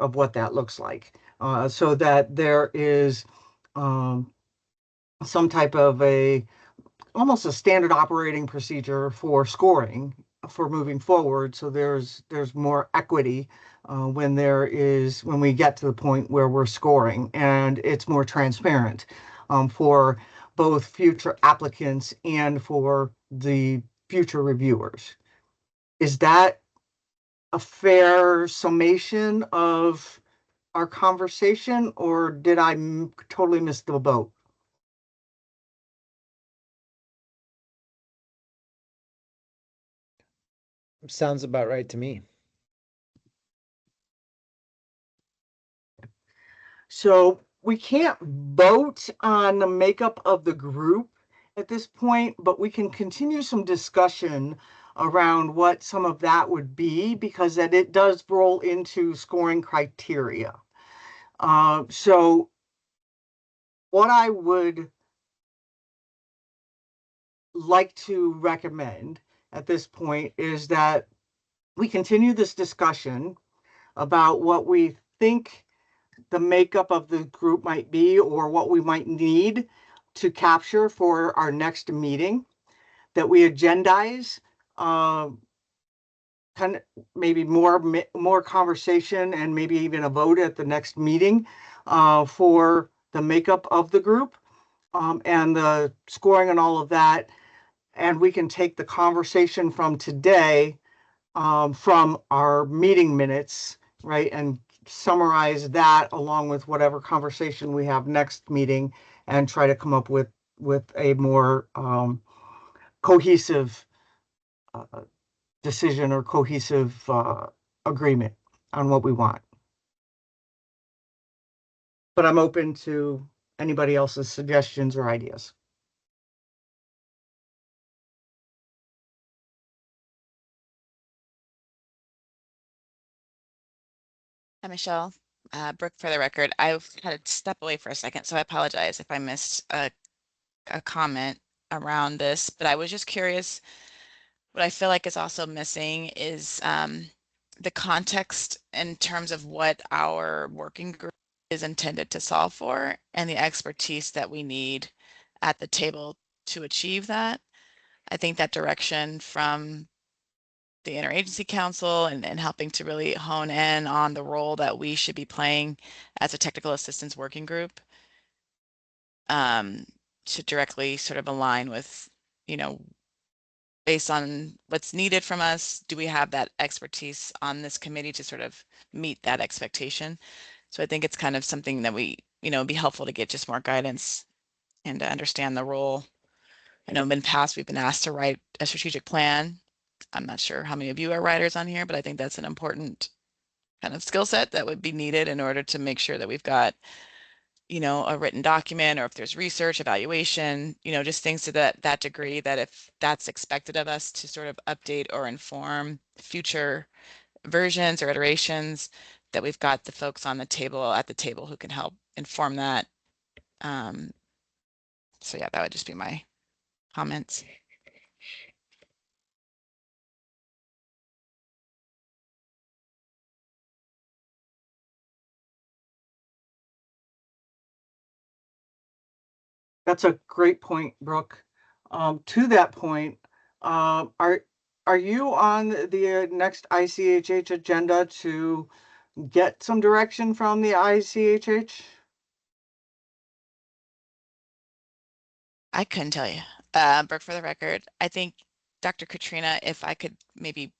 looks like, so that there is some type of almost a standard operating procedure for scoring for moving forward. So there's more equity when we get to the point where we're scoring, and it's more transparent for both future applicants and for the future reviewers. Is that a fair summation of our conversation, or did I totally miss the boat? Sounds about right to me. So we can't vote on the makeup of the group at this point, but we can continue some discussion around what some of that would be, because that it does roll into scoring criteria. So what I would like to recommend at this point is that we continue this discussion about what we think the makeup of the group might be, or what we might need to capture for our next meeting, that we agendize kind of maybe more conversation and maybe even a vote at the next meeting for the makeup of the group. and the scoring and all of that. And we can take the conversation from today, from our meeting minutes, right? And summarize that along with whatever conversation we have next meeting and try to come up with a more cohesive decision or cohesive agreement on what we want. But I'm open to anybody else's suggestions or ideas. Hi, Michelle. Brooke, for the record, I've had to step away for a second, so I apologize if I missed a comment around this, but I was just curious. What I feel like is also missing is the context in terms of what our working group is intended to solve for and the expertise that we need at the table to achieve that. I think that direction from the Interagency Council and helping to really hone in on the role that we should be playing as a technical assistance working group should directly sort of align with, you know, based on what's needed from us, do we have that expertise on this committee to sort of meet that expectation? So I think it's kind of something that we, you know, it'd be helpful to get just more guidance and to understand the role. I know in the past we've been asked to write a strategic plan. I'm not sure how many of you are writers on here, but I think that's an important kind of skill set that would be needed in order to make sure that we've got, you know, a written document, or if there's research, evaluation, you know, just things to that degree that if that's expected of us to sort of update or inform future versions or iterations, that we've got the folks on the table at the table who can help inform that. So yeah, that would just be my comments. That's a great point, Brooke. To that point, are you on the next ICHH agenda to get some direction from the ICHH? I couldn't tell you. Brooke, for the record, I think Dr. Katrina, if I could maybe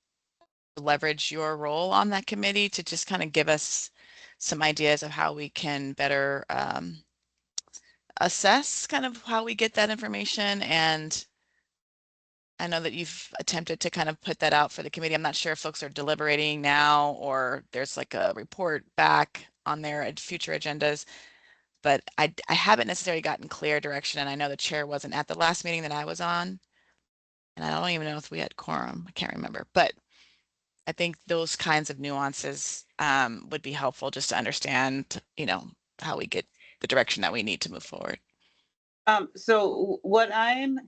leverage your role on that committee to just kind of give us some ideas of how we can better assess kind of how we get that information. And I know that you've attempted to kind of put that out for the committee. I'm not sure if folks are deliberating now or there's like a report back on their future agendas, but I haven't necessarily gotten clear direction. And I know the chair wasn't at the last meeting that I was on, and I don't even know if we had quorum. I can't remember, but I think those kinds of nuances would be helpful just to understand, you know, how we get the direction that we need to move forward. So what I'm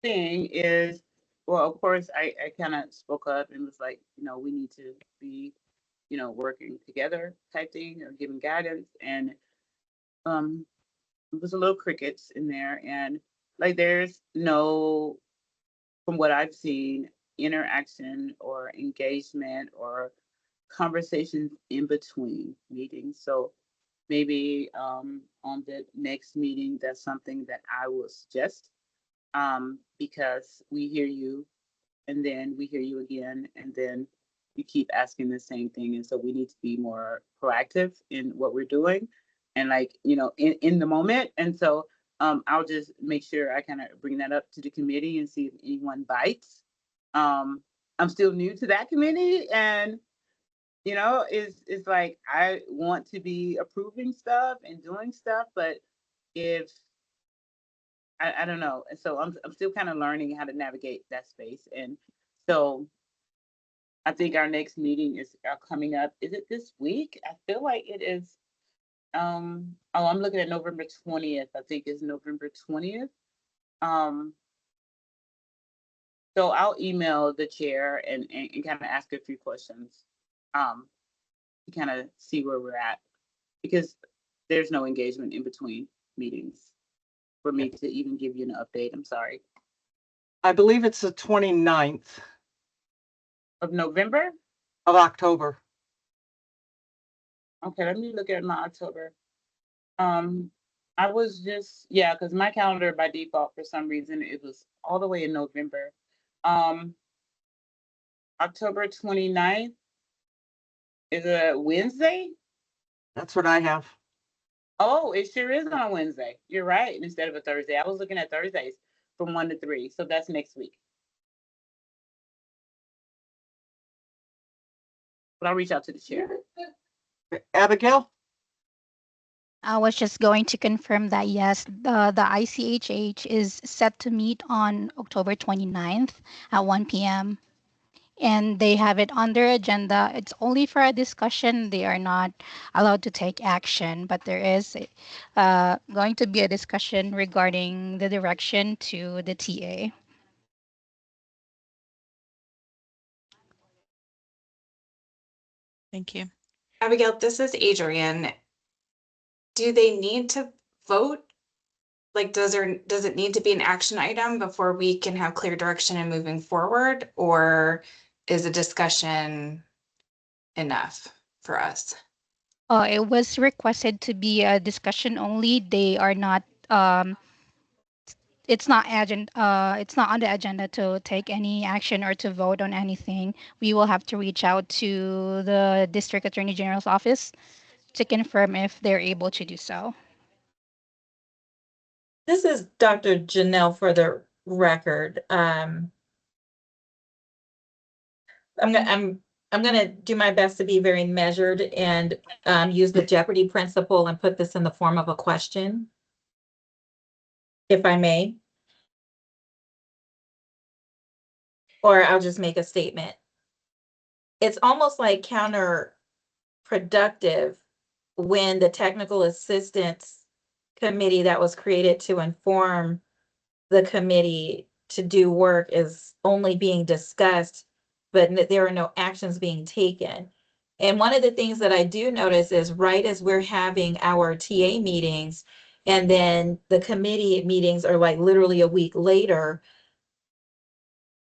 saying is, well, of course, I kind of spoke up and was like, you know, we need to be, you know, working together type thing or giving guidance. And it was a little crickets in there. And like, there's no, from what I've seen, interaction or engagement or conversations in between meetings. So maybe on the next meeting, that's something that I will suggest, because we hear you and then we hear you again and then you keep asking the same thing. And so we need to be more proactive in what we're doing and like, you know, in the moment. And so I'll just make sure I kind of bring that up to the committee and see if anyone bites. I'm still new to that committee, and you know, it's like I want to be approving stuff and doing stuff, but if I don't know, and so I'm still kind of learning how to navigate that space, and so I think our next meeting is coming up. Is it this week? I feel like it is. Oh, I'm looking at November 20th. I think it's November 20th. So I'll email the chair and kind of ask a few questions. To kind of see where we're at, because there's no engagement in between meetings for me to even give you an update. I'm sorry. I believe it's the 29th Of November? of October. Okay, let me look at my October. I was just, yeah, because my calendar by default, for some reason, it was all the way in November. October 29th is a Wednesday? That's what I have. Oh, it sure is on a Wednesday. You're right, instead of a Thursday. I was looking at Thursdays from 1 to 3, so that's next week. But I'll reach out to the chair. Abigail? I was just going to confirm that yes, the ICHH is set to meet on October 29th at 1 p.m. And they have it on their agenda. It's only for a discussion. They are not allowed to take action, but there is going to be a discussion regarding the direction to the TA. Thank you. Abigail, this is Adrian. Do they need to vote? Like, does it need to be an action item before we can have clear direction in moving forward? Or is a discussion enough for us? It was requested to be a discussion only. They are not. It's not it's not on the agenda to take any action or to vote on anything. We will have to reach out to the District Attorney General's office to confirm if they're able to do so. This is Dr. Janelle for the record. I'm gonna do my best to be very measured and use the Jeopardy principle and put this in the form of a question, if I may. Or I'll just make a statement. It's almost like counterproductive when the technical assistance committee that was created to inform the committee to do work is only being discussed, but there are no actions being taken. And one of the things that I do notice is right as we're having our TA meetings, and then the committee meetings are like literally a week later.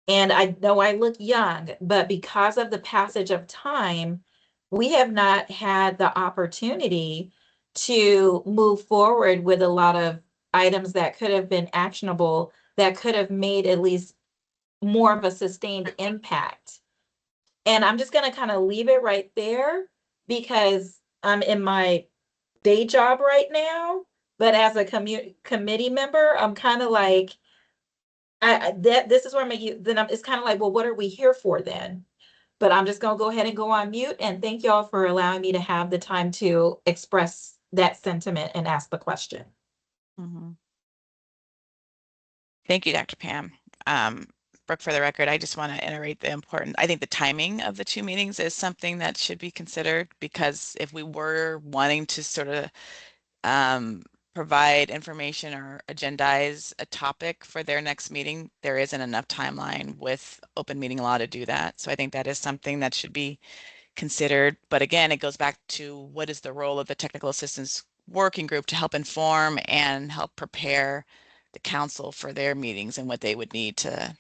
And I know I look young, but because of the passage of time, we have not had the opportunity to move forward with a lot of items that could have been actionable, that could have made at least more of a sustained impact. And I'm just going to kind of leave it right there because I'm in my day job right now. But as a committee member, I'm kind of like, this is where I'm making, it's kind of like, well, what are we here for then? But I'm just gonna go ahead and go on mute, and thank y'all for allowing me to have the time to express that sentiment and ask the question. Mm-hmm. Thank you, Dr. Pam. Brooke, for the record, I just want to iterate I think the timing of the two meetings is something that should be considered, because if we were wanting to sort of provide information or agendize a topic for their next meeting, there isn't enough timeline with open meeting law to do that. So I think that is something that should be considered. But again, it goes back to what is the role of the technical assistance working group to help inform and help prepare the council for their meetings and what they would need to,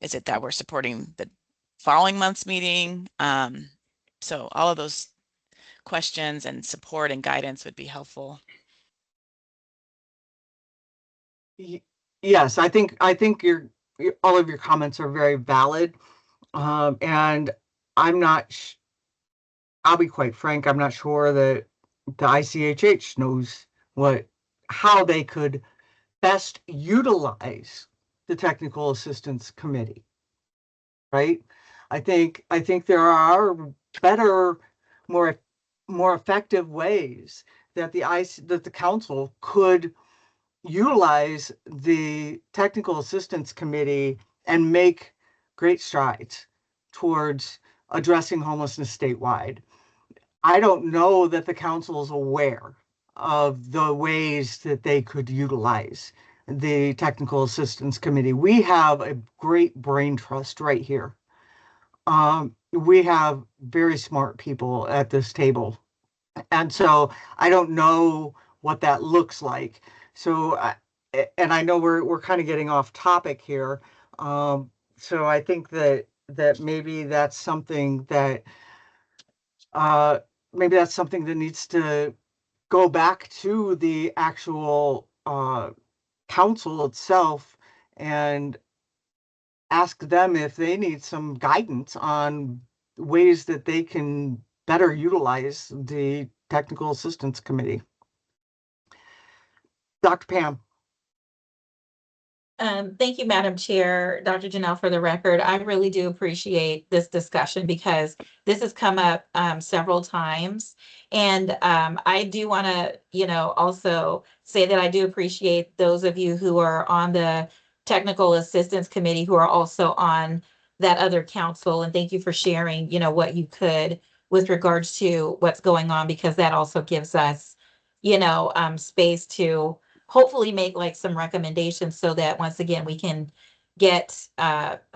is it that we're supporting the following month's meeting? So all of those questions and support and guidance would be helpful. Yes, I think all of your comments are very valid. And I'm not, I'll be quite frank, I'm not sure that the ICHH knows how they could best utilize the Technical Assistance Committee, right? I think there are better, more effective ways that the council could utilize the Technical Assistance Committee and make great strides towards addressing homelessness statewide. I don't know that the council is aware of the ways that they could utilize the Technical Assistance Committee. We have a great brain trust right here. We have very smart people at this table. And so I don't know what that looks like. So, and I know we're kind of getting off topic here. So I think that maybe that's something that needs to go back to the actual council itself and ask them if they need some guidance on ways that they can better utilize the Technical Assistance Committee. Dr. Pam. Thank you, Madam Chair, Dr. Janelle, for the record. I really do appreciate this discussion because this has come up several times. And I do want to, also say that I do appreciate those of you who are on the Technical Assistance Committee who are also on that other council. And thank you for sharing, what you could with regards to what's going on, because that also gives us, space to hopefully make like some recommendations so that once again we can get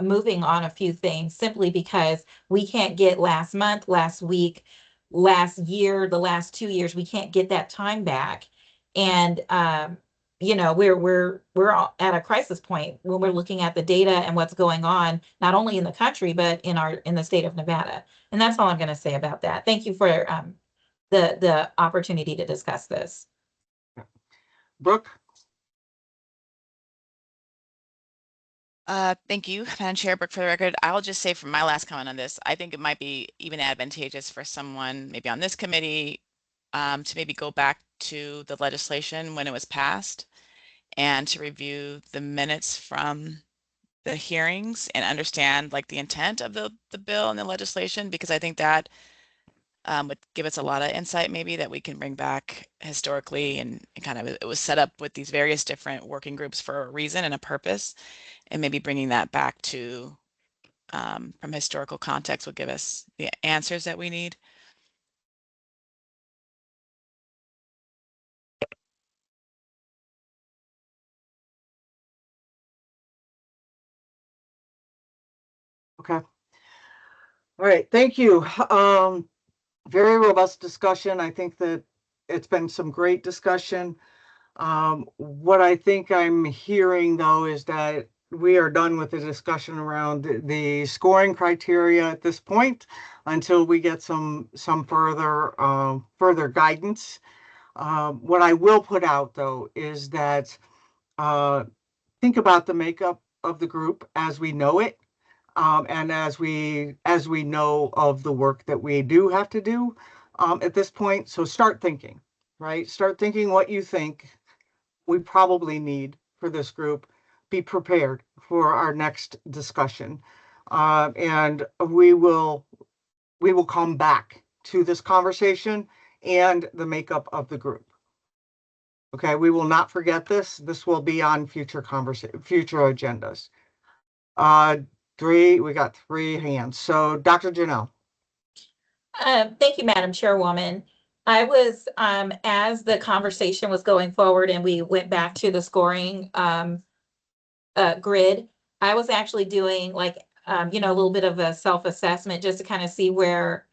moving on a few things, simply because we can't get last month, last week, last year, the last 2 years, we can't get that time back. And we're all at a crisis point when we're looking at the data and what's going on not only in the country but in the state of Nevada. And that's all I'm going to say about that. Thank you for the opportunity to discuss this. Brooke? Thank you, Madam Chair. Brooke, for the record, I'll just say from my last comment on this, I think it might be even advantageous for someone maybe on this committee to maybe go back to the legislation when it was passed and to review the minutes from the hearings and understand like the intent of the bill and the legislation, because I think that would give us a lot of insight maybe that we can bring back historically, and kind of it was set up with these various different working groups for a reason and a purpose, and maybe bringing that back to from historical context would give us the answers that we need. Okay. All right, thank you. Very robust discussion. I think that it's been some great discussion. What I think I'm hearing though is that we are done with the discussion around the scoring criteria at this point until we get some further guidance. What I will put out though is that think about the makeup of the group as we know it, and as we know of the work that we do have to do at this point. So start thinking, right? Start thinking what you think we probably need for this group. Be prepared for our next discussion, and we will come back to this conversation and the makeup of the group. Okay, we will not forget this. This will be on future agendas. We got 3 hands. So Dr. Janelle. Thank you, Madam Chairwoman. I was, as the conversation was going forward and we went back to the scoring grid, I was actually doing like, a little bit of a self-assessment just to kind of see where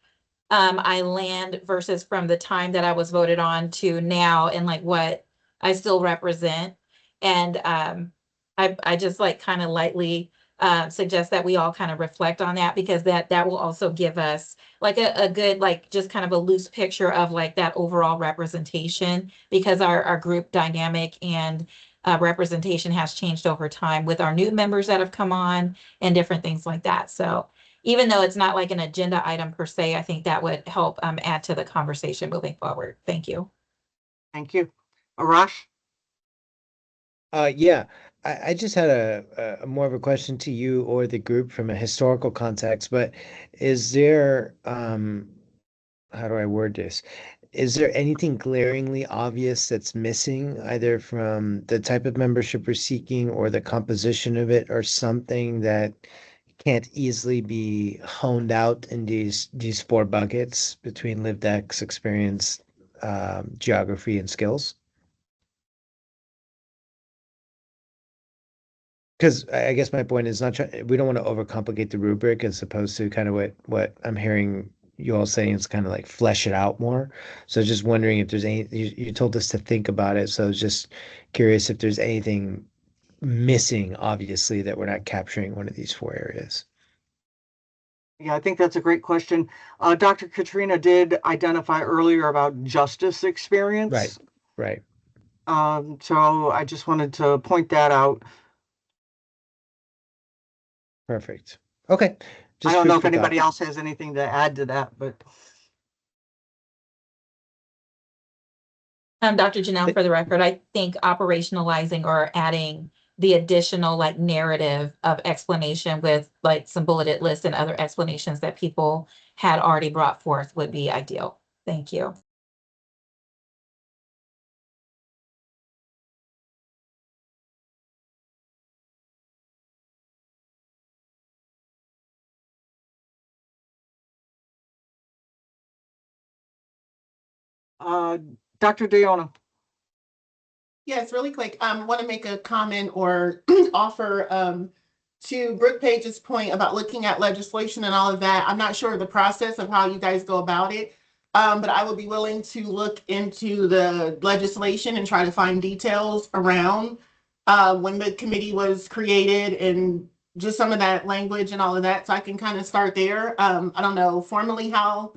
I land versus from the time that I was voted on to now, and like what I still represent. And I just like kind of lightly suggest that we all kind of reflect on that, because that will also give us like a good, like just kind of a loose picture of like that overall representation, because our group dynamic and representation has changed over time with our new members that have come on and different things like that. So even though it's not like an agenda item per se, I think that would help add to the conversation moving forward. Thank you. Thank you. Arash? Yeah, I just had a more of a question to you or the group from a historical context, but is there, how do I word this? Is there anything glaringly obvious that's missing, either from the type of membership we're seeking or the composition of it, or something that can't easily be honed out in these 4 buckets between lived experience, geography, and skills? Because I guess my point is we don't want to overcomplicate the rubric, as opposed to kind of what I'm hearing you all saying is kind of like flesh it out more. So just wondering if there's you told us to think about it. So I was just curious if there's anything missing, obviously, that we're not capturing one of these 4 areas. Yeah, I think that's a great question. Dr. Katrina did identify earlier about justice experience. Right. So I just wanted to point that out. Perfect. Okay. I Just don't food know if for anybody thought. else has anything to add to that, but Dr. Janelle, for the record, I think operationalizing or adding the additional like narrative of explanation with like some bulleted lists and other explanations that people had already brought forth would be ideal. Thank you. Dr. Deona. Yes, really quick. Want to make a comment or offer to Brooke Page's point about looking at legislation and all of that. I'm not sure of the process of how you guys go about it, but I would be willing to look into the legislation and try to find details around when the committee was created and just some of that language and all of that. So I can kind of start there. I don't know formally how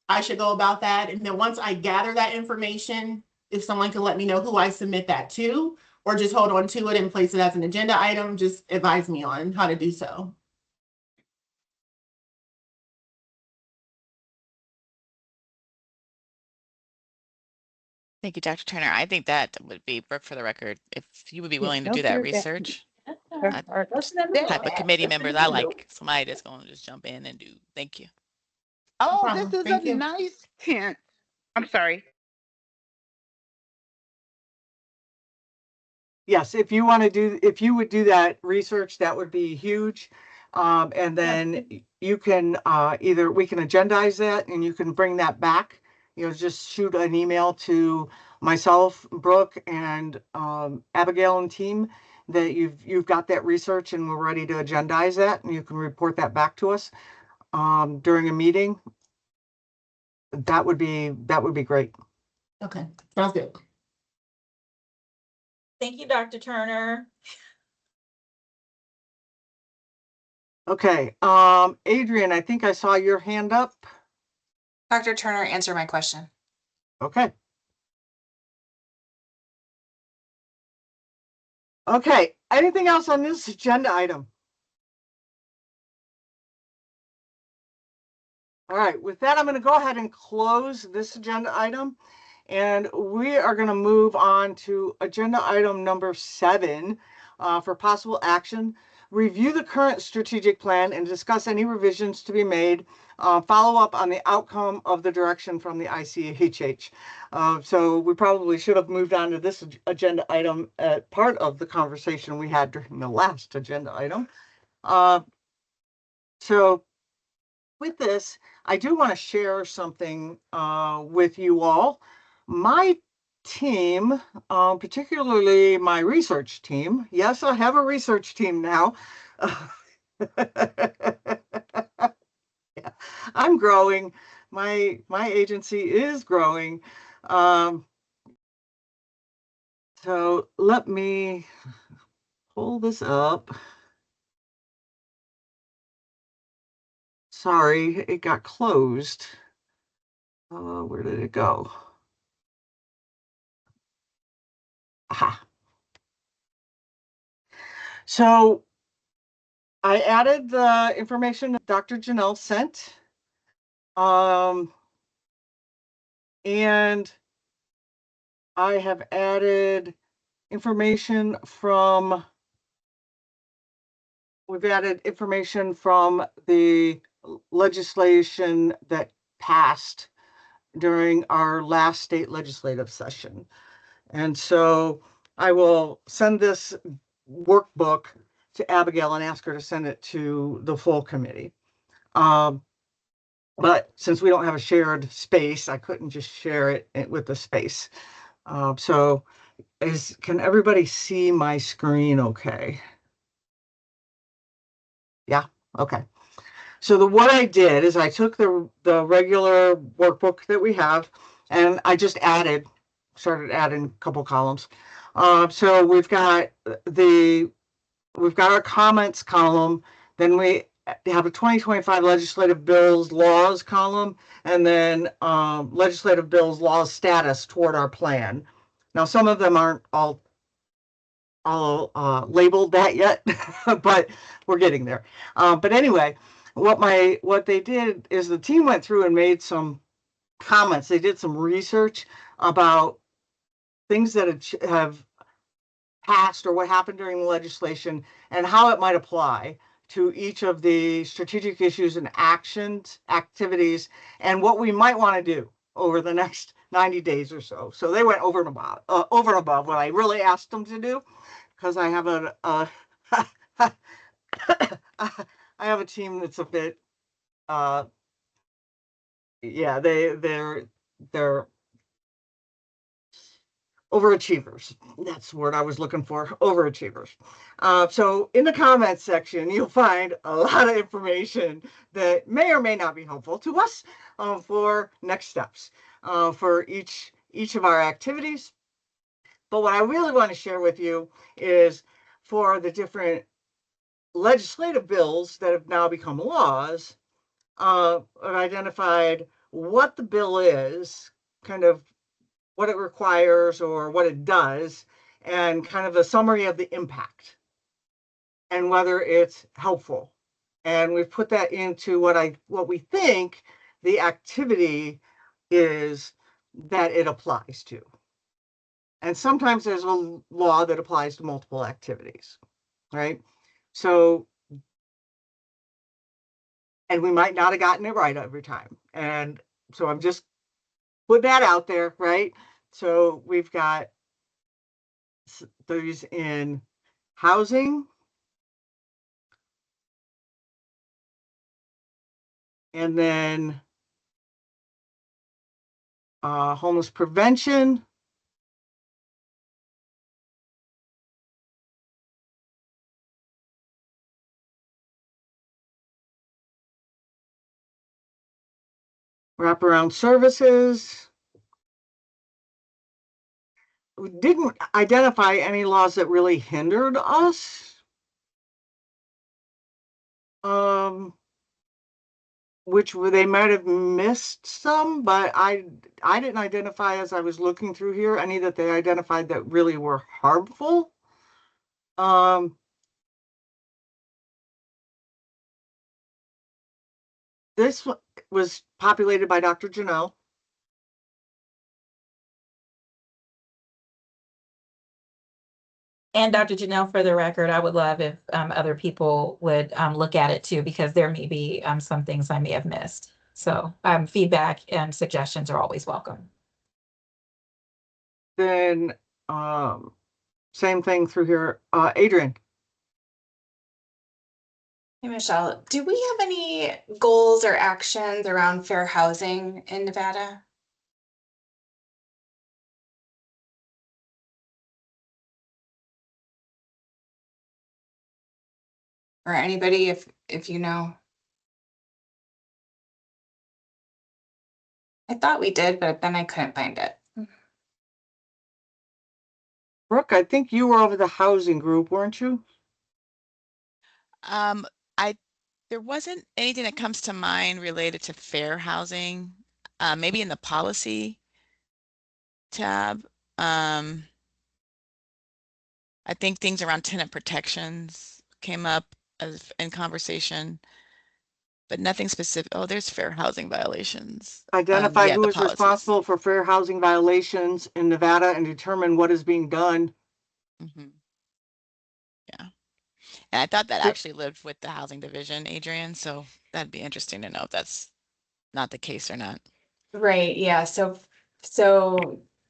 I should go about that. And then once I gather that information, if someone can let me know who I submit that to, or just hold on to it and place it as an agenda item, just advise me on how to do so. Thank you, Dr. Turner. I think that would be, Brooke, for the record, if you would be willing to do that research. Type of committee members I like, somebody that's going to just jump in and do. Thank you. Oh, problem. this is Thank a you. nice tent. I'm sorry. Yes, if you would do that research, that would be huge. And then you can either we can agendize that and you can bring that back. Just shoot an email to myself, Brooke, and Abigail and team that you've got that research and we're ready to agendize that, and you can report that back to us during a meeting. That would be great. Okay, sounds good. Thank you, Dr. Turner. Okay, Adrian, I think I saw your hand up. Dr. Turner, answer my question. Okay. Okay, anything else on this agenda item? All right, with that, I'm going to go ahead and close this agenda item, and we are going to move on to agenda item number 7 for possible action. Review the current strategic plan and discuss any revisions to be made. Follow up on the outcome of the direction from the ICHH. So we probably should have moved on to this agenda item as part of the conversation we had during the last agenda item. So with this, I do want to share something with you all. My team, particularly my research team, yes, I have a research team now. Yeah, I'm growing. My agency is growing. So let me pull this up. Sorry, it got closed. Where did it go? Aha. So I added the information that Dr. Janelle sent. And I have added information from, we've added information from the legislation that passed during our last state legislative session. And so I will send this workbook to Abigail and ask her to send it to the full committee. But since we don't have a shared space, I couldn't just share it with the space. So can everybody see my screen okay? Yeah, okay. So what I did is I took the regular workbook that we have and I just started adding a couple columns. So we've got our comments column, then we they have a 2025 legislative bills laws column, and then legislative bills laws status toward our plan. Now, some of them aren't all labeled that yet, but we're getting there. But anyway, what they did is the team went through and made some comments. They did some research about things that have passed or what happened during the legislation and how it might apply to each of the strategic issues and activities, and what we might want to do over the next 90 days or so. So they went over and above what I really asked them to do, because I have I have a team that's a bit yeah, they're overachievers. That's the word I was looking for, overachievers. So in the comments section, you'll find a lot of information that may or may not be helpful to us for next steps for each of our activities. But what I really want to share with you is for the different legislative bills that have now become laws, I've identified what the bill is, kind of what it requires or what it does, and kind of a summary of the impact and whether it's helpful. And we've put that into what we think the activity is that it applies to. And sometimes there's a law that applies to multiple activities, right? So, and we might not have gotten it right every time. And so I'm just put that out there, right? So we've got those in housing, and then homeless prevention, wraparound services. We didn't identify any laws that really hindered us. Which they might have missed some, but I didn't identify, as I was looking through here, any that they identified that really were harmful. This was populated by Dr. Janelle. And Dr. Janelle, for the record, I would love if other people would look at it too, because there may be some things I may have missed. So feedback and suggestions are always welcome. Then same thing through here. Adrian. Hey, Michelle, do we have any goals or actions around fair housing in Nevada? Or anybody, if you know? I thought we did, but then I couldn't find it. Brooke, I think you were over the housing group, weren't you? There wasn't anything that comes to mind related to fair housing. Maybe in the policy tab. I think things around tenant protections came up as in conversation, but nothing specific. Oh, there's fair housing violations. Identify Yeah, who the is policies. responsible for fair housing violations in Nevada and determine what is being done. Mm-hmm. Yeah. And I thought that actually lived with the housing division, Adrian, so that'd be interesting to know if that's not the case or not. Right, yeah, so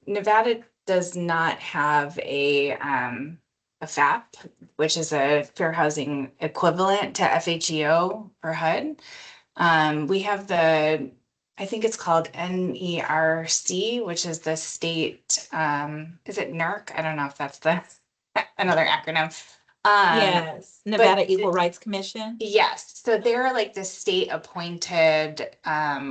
Nevada does not have a FAP, which is a fair housing equivalent to FHEO for HUD. We have I think it's called NERC, which is the state, is it NERC? I don't know if that's another acronym. Yes, Nevada Equal Rights Commission. Yes, so they're like the state appointed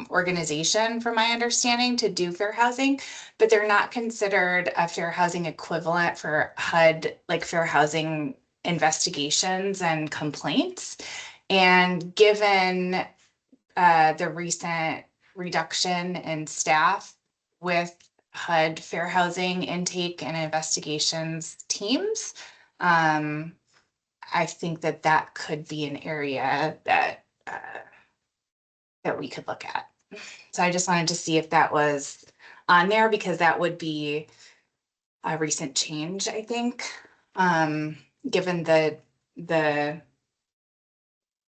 organization, from my understanding, to do fair housing, but they're not considered a fair housing equivalent for HUD, like fair housing investigations and complaints. And given the recent reduction in staff with HUD fair housing intake and investigations teams, I think that that could be an area that that we could look at. So I just wanted to see if that was on there, because that would be a recent change, I think, given the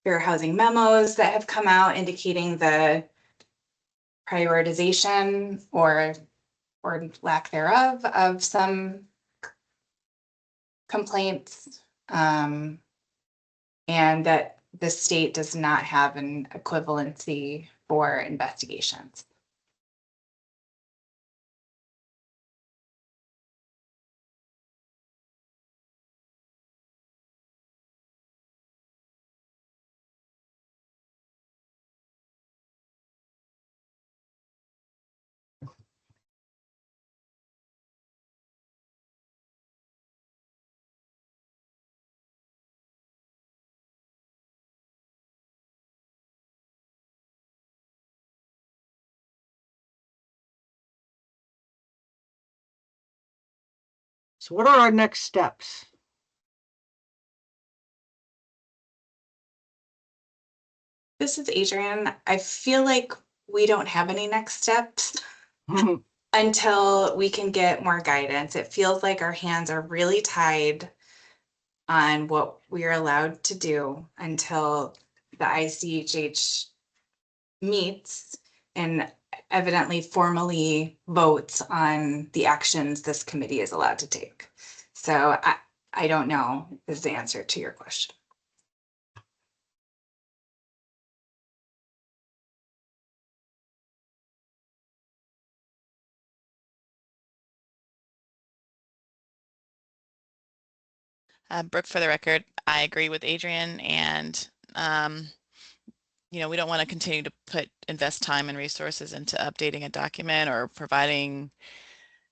fair housing memos that have come out indicating the prioritization or lack thereof of some complaints, and that the state does not have an equivalency for investigations. So what are our next steps? This is Adrienne. I feel like we don't have any next steps until we can get more guidance. It feels like our hands are really tied on what we are allowed to do until the ICHH meets and evidently formally votes on the actions this committee is allowed to take. So I don't know is the answer to your question. Brooke, for the record, I agree with Adrienne, and you know, we don't want to continue to invest time and resources into updating a document or providing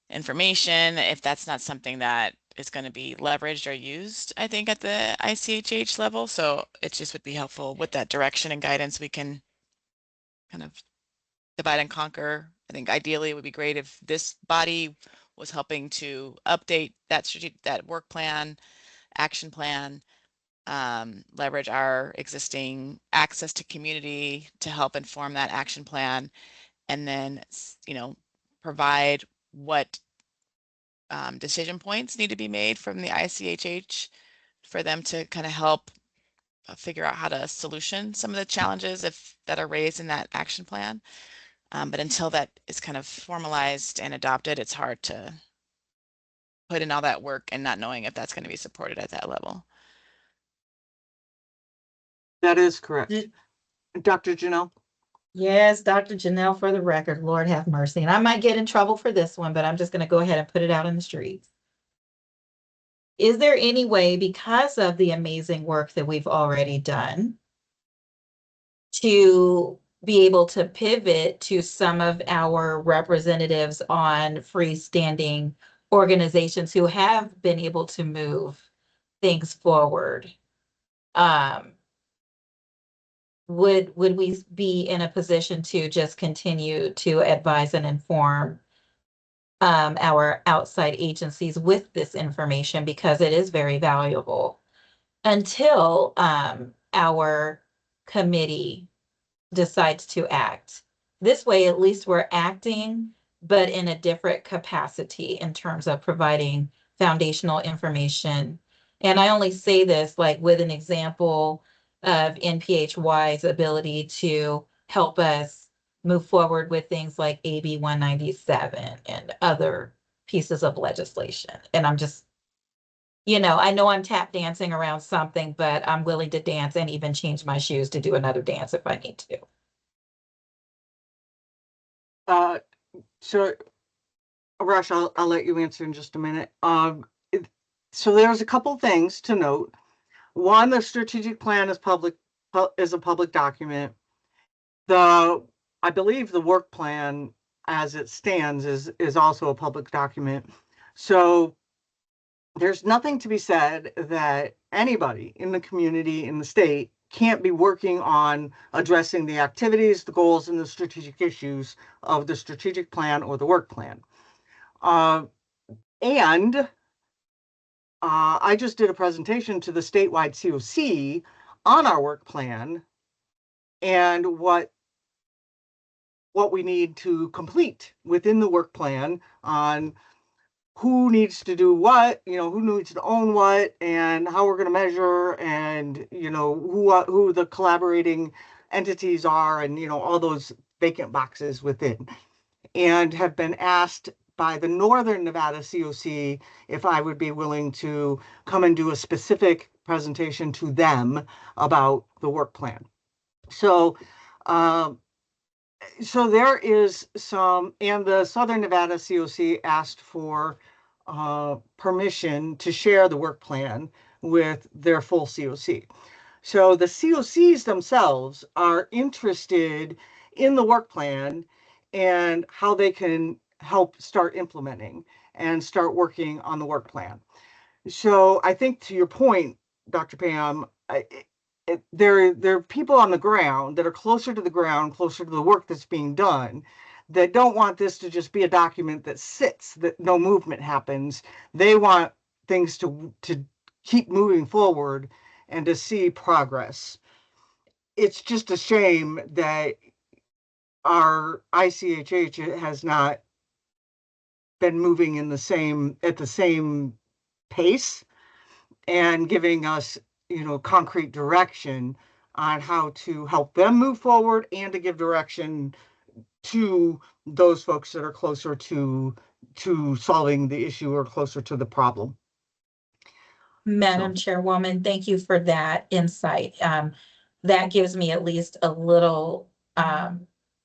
information if that's not something that is going to be leveraged or used, I think, at the ICHH level. So it just would be helpful with that direction and guidance. We can kind of divide and conquer. I think ideally it would be great if this body was helping to update that work plan, action plan, leverage our existing access to community to help inform that action plan, and then, you know, provide what decision points need to be made from the ICHH for them to kind of help figure out how to solution some of the challenges that are raised in that action plan. But until that is kind of formalized and adopted, it's hard to put in all that work and not knowing if that's going to be supported at that level. That is correct. Dr. Janelle? Yes, Dr. Janelle, for the record, Lord have mercy. And I might get in trouble for this one, but I'm just going to go ahead and put it out in the streets. Is there any way, because of the amazing work that we've already done, to be able to pivot to some of our representatives on freestanding organizations who have been able to move things forward? Would we be in a position to just continue to advise and inform our outside agencies with this information, because it is very valuable, until our committee decides to act? This way, at least we're acting, but in a different capacity in terms of providing foundational information. And I only say this like with an example of NPHY's ability to help us move forward with things like AB 197 and other pieces of legislation. And I'm just, you know I'm tap dancing around something, but I'm willing to dance and even change my shoes to do another dance if I need to. So, Arash, I'll let you answer in just a minute. So there's a couple things to note. One, the strategic plan is a public document. I believe the work plan as it stands is also a public document. So there's nothing to be said that anybody in the community, in the state, can't be working on addressing the activities, the goals, and the strategic issues of the strategic plan or the work plan. And I just did a presentation to the statewide COC on our work plan and what we need to complete within the work plan on who needs to do what, who needs to own what, and how we're going to measure, and who the collaborating entities are, and all those vacant boxes within, and have been asked by the Northern Nevada COC if I would be willing to come and do a specific presentation to them about the work plan. So there is some, and the Southern Nevada COC asked for permission to share the work plan with their full COC. So the COCs themselves are interested in the work plan and how they can help start implementing and start working on the work plan. So I think, to your point, Dr. Pam, there are people on the ground that are closer to the ground, closer to the work that's being done, that don't want this to just be a document that sits, that no movement happens. They want things to keep moving forward and to see progress. It's just a shame that our ICHH has not been moving at the same pace and giving us, concrete direction on how to help them move forward and to give direction to those folks that are closer to solving the issue or closer to the problem. Madam Chairwoman, thank you for that insight. That gives me at least a little,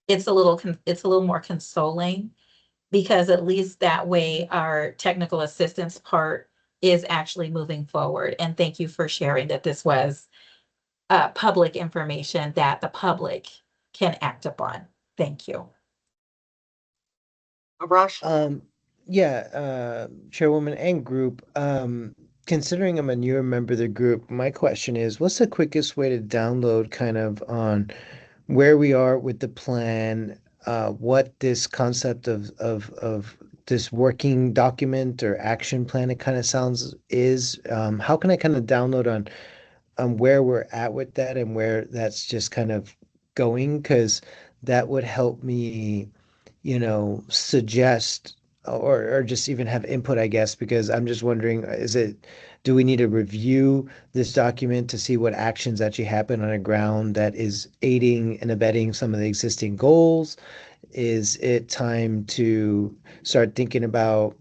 it's a little more consoling, because at least that way our technical assistance part is actually moving forward. And thank you for sharing that this was public information that the public can act upon. Thank you. Arash? Yeah, Chairwoman and group, considering I'm a newer member of the group, my question is, what's the quickest way to download kind of on where we are with the plan, what this concept of this working document or action plan, it kind of sounds is, how can I kind of download on where we're at with that and where that's just kind of going? Because that would help me, suggest or just even have input, I guess, because I'm just wondering, do we need to review this document to see what actions actually happen on the ground that is aiding and abetting some of the existing goals? Is it time to start thinking about,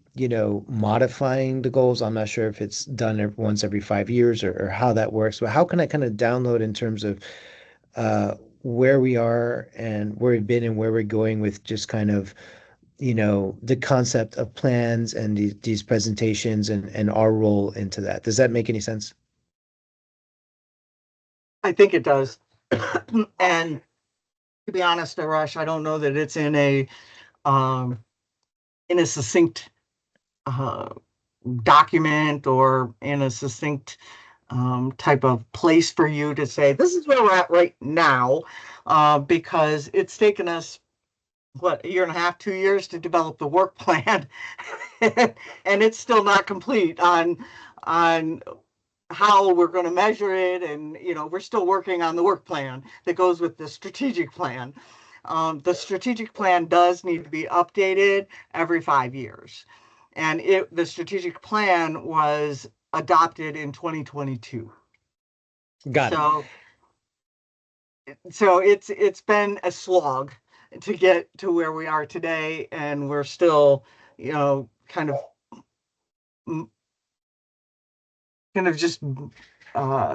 modifying the goals? I'm not sure if it's done once every 5 years or how that works, but how can I kind of download in terms of where we are and where we've been and where we're going with just kind of, the concept of plans and these presentations and our role into that. Does that make any sense? I think it does. And to be honest, Arash, I don't know that it's in a succinct document or in a succinct type of place for you to say, this is where we're at right now, because it's taken us, a year and a half, 2 years to develop the work plan, and it's still not complete on how we're going to measure it. And, we're still working on the work plan that goes with the strategic plan. The strategic plan does need to be updated every 5 years. And the strategic plan was adopted in 2022. Got it. So it's been a slog to get to where we are today, and we're still, kind of just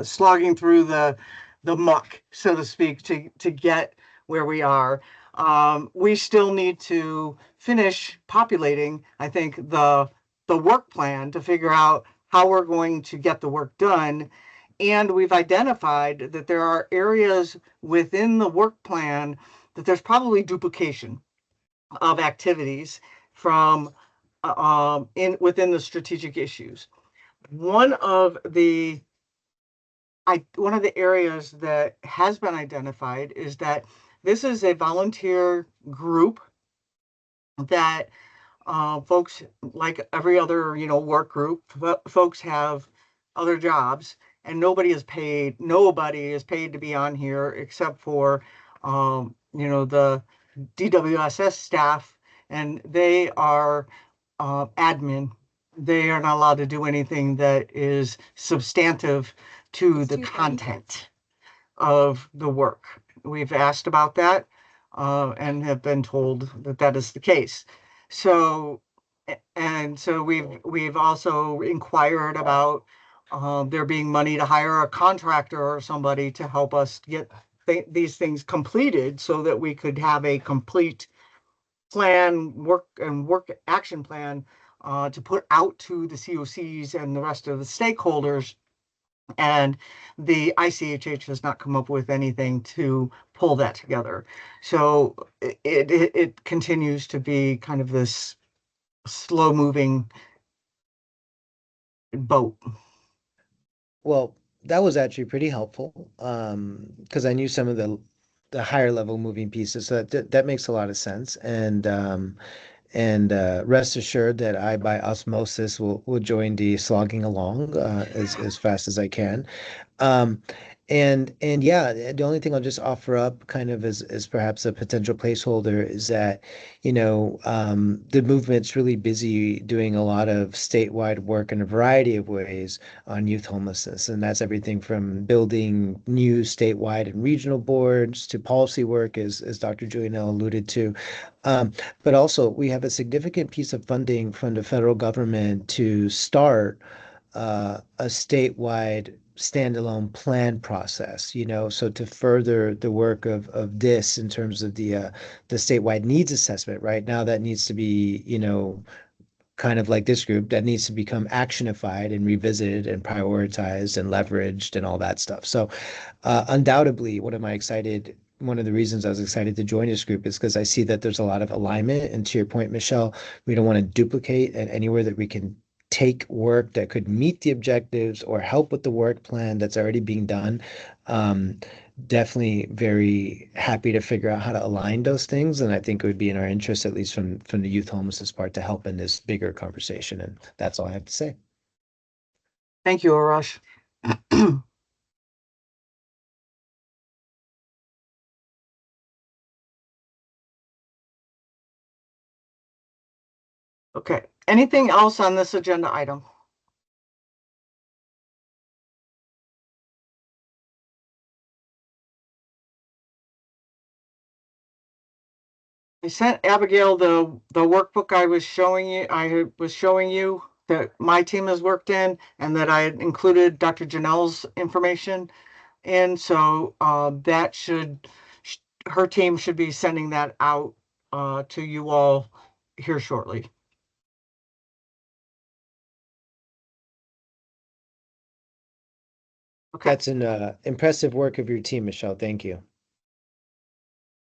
slogging through the muck, so to speak, to get where we are. We still need to finish populating, I think, the work plan to figure out how we're going to get the work done. And we've identified that there are areas within the work plan that there's probably duplication of activities from within the strategic issues. One of the one of the areas that has been identified is that this is a volunteer group that folks, like every other, work group, folks have other jobs, and nobody is paid to be on here except for, the DWSS staff, and they are admin. They are not allowed to do anything that is substantive to the content of the work. We've asked about that and have been told that that is the case. So, and so we've also inquired about there being money to hire a contractor or somebody to help us get these things completed so that we could have a complete work action plan to put out to the COCs and the rest of the stakeholders. And the ICHH has not come up with anything to pull that together. So it continues to be kind of this slow moving boat. Well, that was actually pretty helpful because I knew some of the higher level moving pieces. So that makes a lot of sense. And rest assured that I, by osmosis, will join the slogging along as fast as I can. Um, and yeah, the only thing I'll just offer up kind of as perhaps a potential placeholder is that, the movement's really busy doing a lot of statewide work in a variety of ways on youth homelessness. And that's everything from building new statewide and regional boards to policy work, as Dr. Julianelle alluded to. But also we have a significant piece of funding from the federal government to start a statewide standalone plan process, so to further the work of this in terms of the statewide needs assessment. Right now that needs to be, kind of like this group, that needs to become actionified and revisited and prioritized and leveraged and all that stuff. So undoubtedly, one of the reasons I was excited to join this group is because I see that there's a lot of alignment. And to your point, Michelle, we don't want to duplicate, and anywhere that we can take work that could meet the objectives or help with the work plan that's already being done. Definitely very happy to figure out how to align those things. And I think it would be in our interest, at least from the youth homelessness part, to help in this bigger conversation. And that's all I have to say. Thank you, Arash. Okay, anything else on this agenda item? I sent Abigail the workbook I was showing you that my team has worked in, and that I had included Dr. Janelle's information in. So her team should be sending that out to you all here shortly. Okay. That's an impressive work of your team, Michelle. Thank you.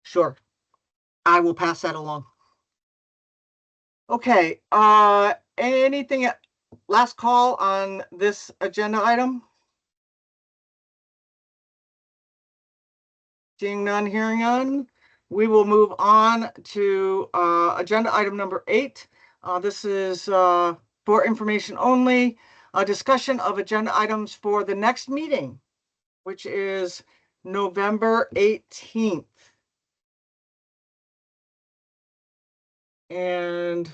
Sure. I will pass that along. Okay. Anything, last call on this agenda item? Seeing none, hearing none, we will move on to agenda item number 8. This is for information only, a discussion of agenda items for the next meeting, which is November 18th. And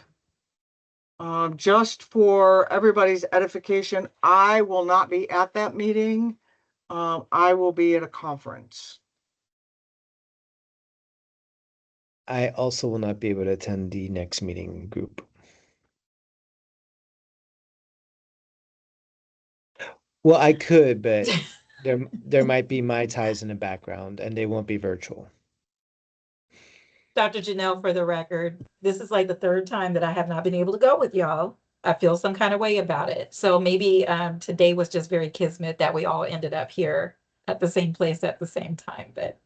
just for everybody's edification, I will not be at that meeting. I will be at a conference. I also will not be able to attend the next meeting group. Well, I could, but there might be my ties in the background, and they won't be virtual. Dr. Janelle, for the record, this is like the third time that I have not been able to go with y'all. I feel some kind of way about it. So maybe today was just very kismet that we all ended up here at the same place at the same time. But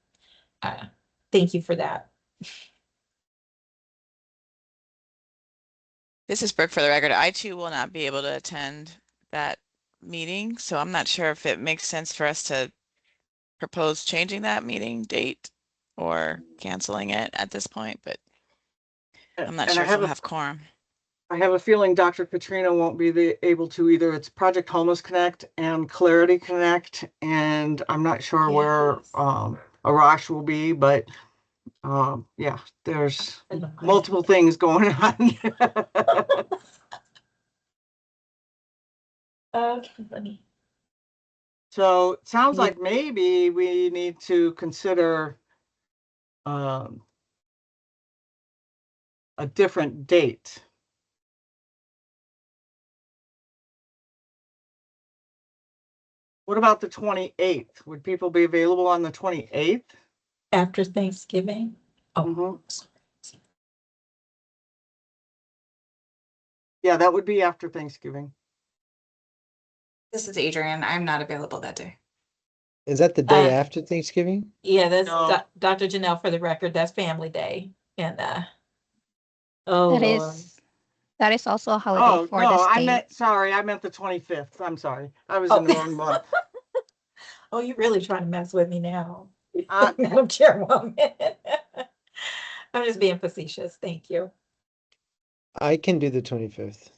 thank you for that. This is Brooke for the record. I too will not be able to attend that meeting, so I'm not sure if it makes sense for us to propose changing that meeting date or canceling it at this point, but I'm not And sure if we'll have quorum. I have a feeling Dr. Katrina won't be able to either. It's Project Homeless Connect and Clarity Connect, and I'm not sure where Arash will be, but yeah, there's multiple things going on. Let me. So it sounds like maybe we need to consider a different date. What about the 28th? Would people be available on the 28th? After Thanksgiving? Oh, Mhm. Yeah, that would be after Thanksgiving. This is Adrian. I'm not available that day. Is that the day after Thanksgiving? Yeah, that's No. Dr. Janelle, for the record, that's Family Day. And That Lord. is also a holiday for no, the I state. meant the 25th. I'm sorry. I was in the wrong month. Oh, you're really trying to mess with me now, Uh, Madam Chairwoman. I'm just being facetious. Thank you. I can do the 25th.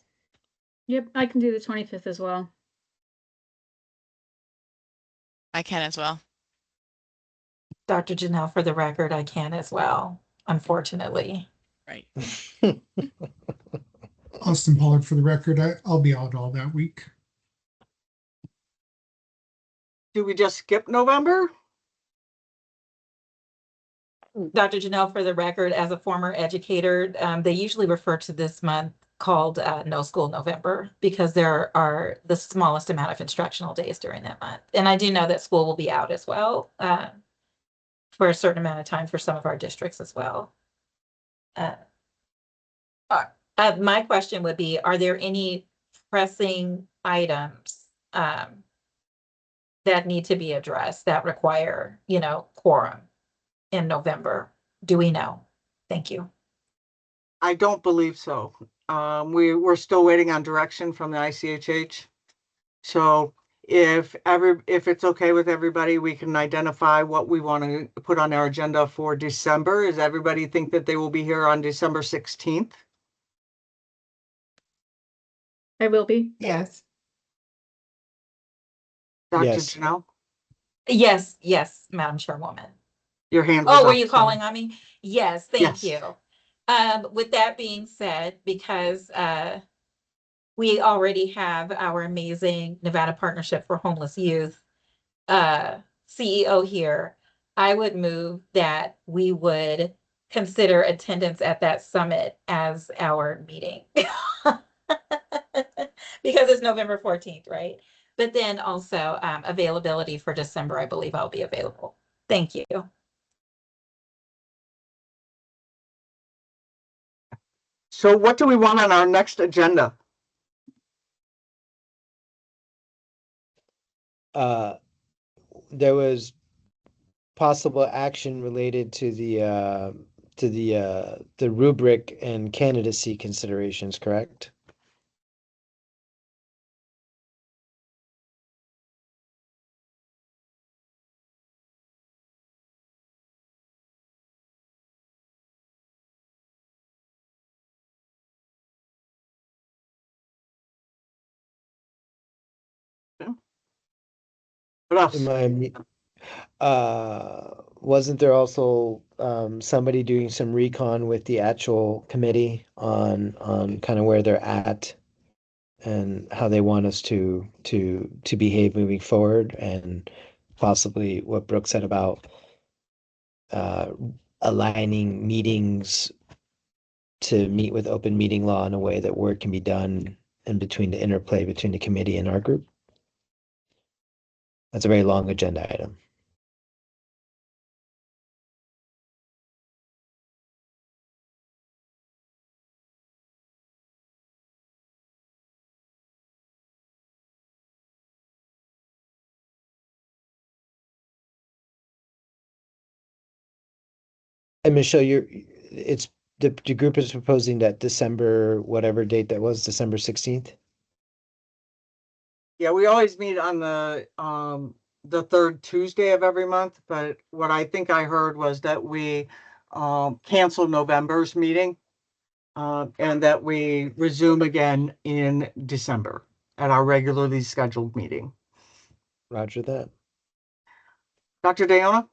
Yep, I can do the 25th as well. I can as well. Dr. Janelle, for the record, I can as well, unfortunately. Right. Austin Pollard, for the record, I'll be out all that week. do we just skip November? Dr. Janelle, for the record, as a former educator, they usually refer to this month called No School November because there are the smallest amount of instructional days during that month. And I do know that school will be out as well for a certain amount of time for some of our districts as well. My question would be, are there any pressing items that need to be addressed that require, quorum in November? Do we know? Thank you. I don't believe so. We're still waiting on direction from the ICHH. So if it's okay with everybody, we can identify what we want to put on our agenda for December. Does everybody think that they will be here on December 16th? I will be. Yes. Dr. Yes. Janelle, Yes, Madam Chairwoman. your hand was Oh, were up, you sorry. calling on me? Yes, thank Yes. you. With that being said, because we already have our amazing Nevada Partnership for Homeless Youth CEO here, I would move that we would consider attendance at that summit as our meeting. Because it's November 14th, right? But then also availability for December, I believe I'll be available. Thank you. So what do we want on our next agenda? There was possible action related to the rubric and candidacy considerations, correct? What else? Wasn't there also somebody doing some recon with the actual committee on kind of where they're at and how they want us to behave moving forward, and possibly what Brooke said about aligning meetings to meet with open meeting law in a way that work can be done in between the interplay between the committee and our group. That's a very long agenda item. And Michelle, the group is proposing that December, whatever date that was, December 16th? Yeah, we always meet on the third Tuesday of every month, but what I think I heard was that we cancel November's meeting and that we resume again in December at our regularly scheduled meeting. Roger that. Dr. Dayona?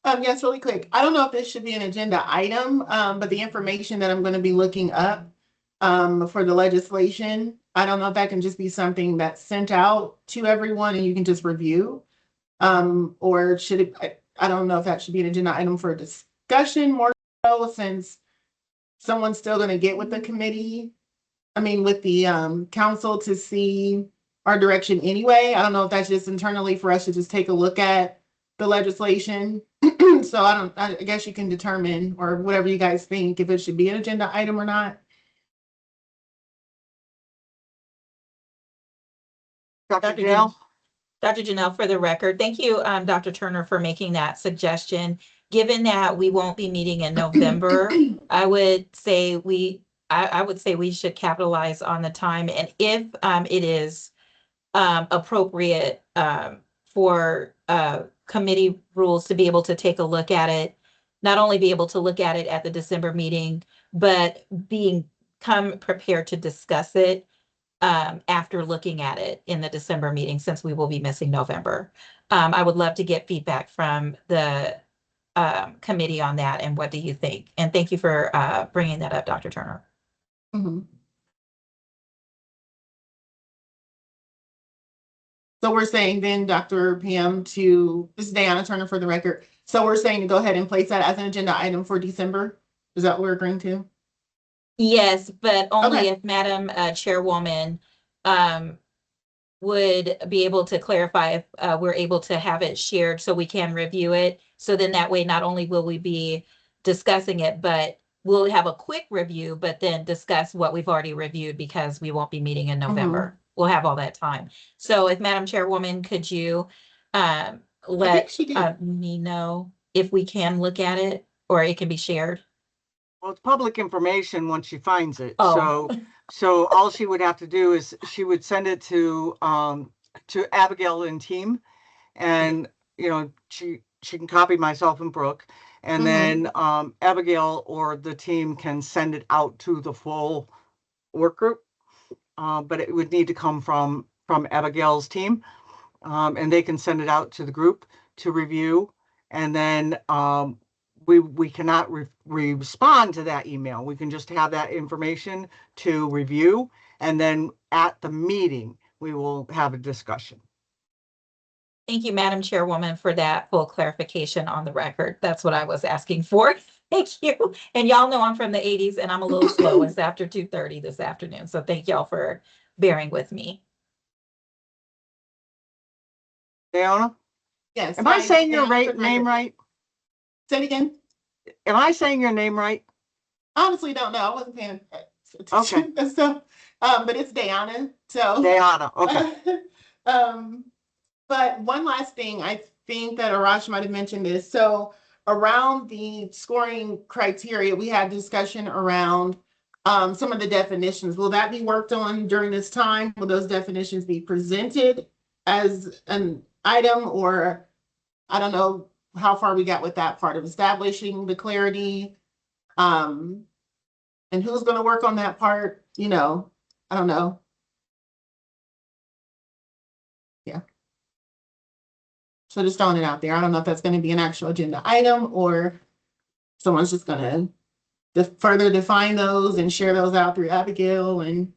Yes, really quick. I don't know if this should be an agenda item, but the information that I'm going to be looking up for the legislation, I don't know if that can just be something that's sent out to everyone and you can just review. Or should it, I don't know if that should be an agenda item for discussion more so since someone's still going to get with the committee. I mean, with the council to see our direction anyway. I don't know if that's just internally for us to just take a look at the legislation. So I guess you can determine or whatever you guys think if it should be an agenda item or not. Dr. Janelle? Dr. Janelle, for the record, thank you, Dr. Turner, for making that suggestion. Given that we won't be meeting in November, I would say I would say we should capitalize on the time. And if it is appropriate for committee rules to be able to take a look at it, not only be able to look at it at the December meeting, but come prepared to discuss it after looking at it in the December meeting, since we will be missing November. I would love to get feedback from the committee on that. And what do you think? And thank you for bringing that up, Dr. Turner. Mm-hmm. So we're saying then, Dr. PM, this is Diana Turner for the record. So we're saying to go ahead and place that as an agenda item for December. Is that what we're agreeing to? Yes, but only Okay. if Madam Chairwoman would be able to clarify if we're able to have it shared so we can review it. So then that way, not only will we be discussing it, but we'll have a quick review, but then discuss what we've already reviewed because we won't be meeting in November. We'll have all that time. So if Madam Chairwoman, could you let me know if we can look at it or it can be shared? Well, it's public information once she finds it. Oh. So all she would have to do is she would send it to Abigail and team, and she can copy myself and Brooke, and then Abigail or the team can send it out to the full work group. But it would need to come from Abigail's team, and they can send it out to the group to review, and then we cannot respond to that email. We can just have that information to review, and then at the meeting, we will have a discussion. Thank you, Madam Chairwoman, for that full clarification on the record. That's what I was asking for. Thank you. And y'all know I'm from the 80s and I'm a little slow. It's after 2:30 this afternoon. So thank y'all for bearing with me. Diana? Yes. Am I saying your name right? Say it again. Am I saying your name right? Honestly, don't know. I wasn't paying attention. Okay. So, but it's Diana. So Diana. Okay. But one last thing, I think that Arash might have mentioned this. So around the scoring criteria, we had discussion around some of the definitions. Will that be worked on during this time? Will those definitions be presented as an item, or I don't know how far we got with that part of establishing the clarity, and who's going to work on that part? I don't know. Yeah. So just throwing it out there. I don't know if that's going to be an actual agenda item or someone's just going to further define those and share those out through Abigail and.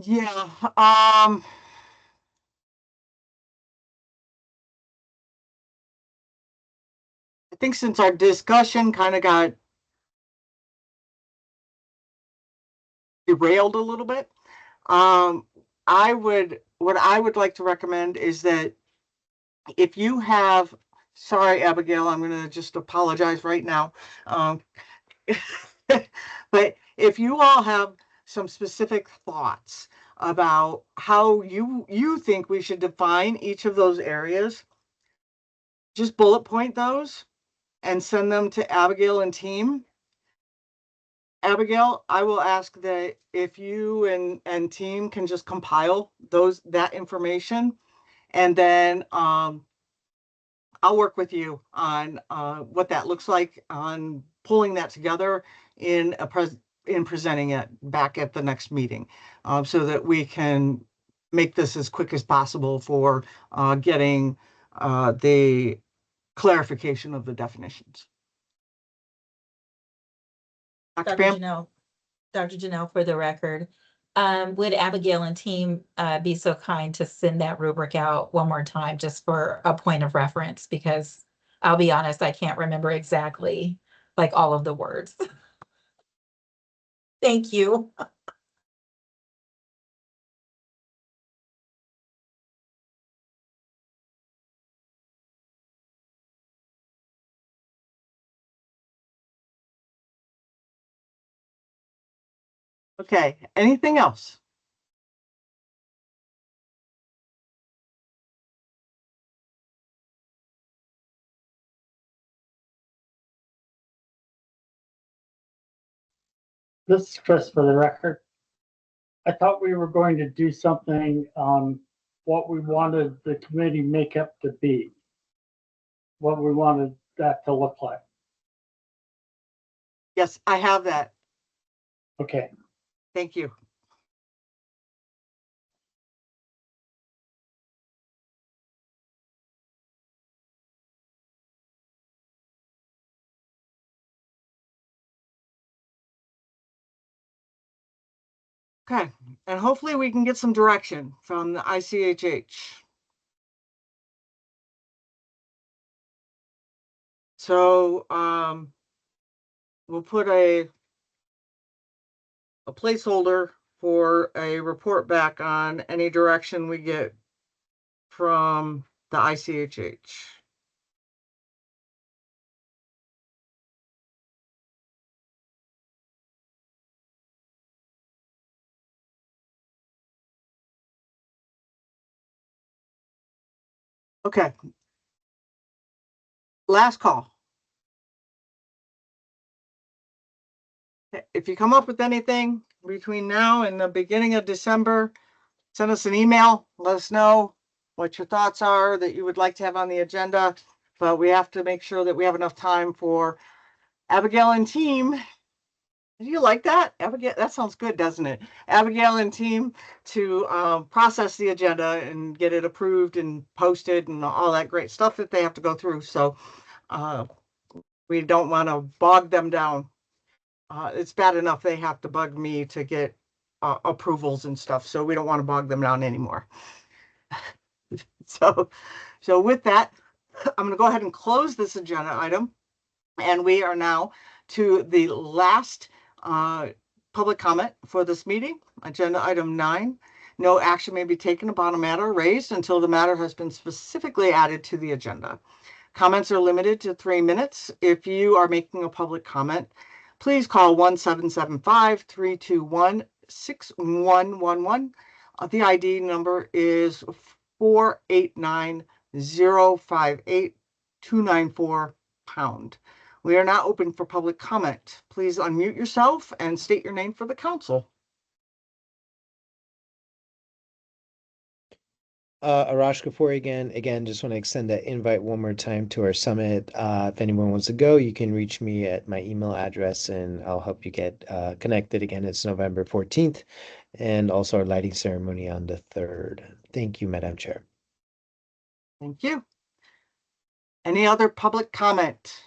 Yeah. I think since our discussion kind of got derailed a little bit, what I would like to recommend is that if you have, sorry, Abigail, I'm going to just apologize right now. But if you all have some specific thoughts about how you think we should define each of those areas, just bullet point those and send them to Abigail and team. Abigail, I will ask that if you and team can just compile that information, and then I'll work with you on what that looks like, on pulling that together in presenting it back at the next meeting, so that we can make this as quick as possible for getting the clarification of the definitions. Dr. Pam? Dr. Janelle, for the record, would Abigail and team be so kind to send that rubric out one more time just for a point of reference? Because I'll be honest, I can't remember exactly like all of the words. Thank you. Okay, anything else? This is Chris for the record. I thought we were going to do something on what we wanted the committee makeup to be, what we wanted that to look like. Yes, I have that. Okay. Thank you. Okay, and hopefully we can get some direction from the ICHH. So we'll put a placeholder for a report back on any direction we get from the ICHH. Okay. Last call. If you come up with anything between now and the beginning of December, send us an email. Let us know what your thoughts are that you would like to have on the agenda. But we have to make sure that we have enough time for Abigail and team. Do you like that? Abigail, that sounds good, doesn't it? Abigail and team to process the agenda and get it approved and posted and all that great stuff that they have to go through. So we don't want to bog them down. It's bad enough they have to bug me to get approvals and stuff. So we don't want to bog them down anymore. So with that, I'm going to go ahead and close this agenda item. And we are now to the last public comment for this meeting, agenda item 9. No action may be taken upon a matter raised until the matter has been specifically added to the agenda. Comments are limited to 3 minutes. If you are making a public comment, please call 1-775-321-6111. The ID number is 489-058-294#. We are now open for public comment. Please unmute yourself and state your name for the council. Arash Kapoor again, just want to extend that invite one more time to our summit. If anyone wants to go, you can reach me at my email address and I'll help you get connected. Again, it's November 14th and also our lighting ceremony on the 3rd. Thank you, Madam Chair. Thank you. Any other public comment?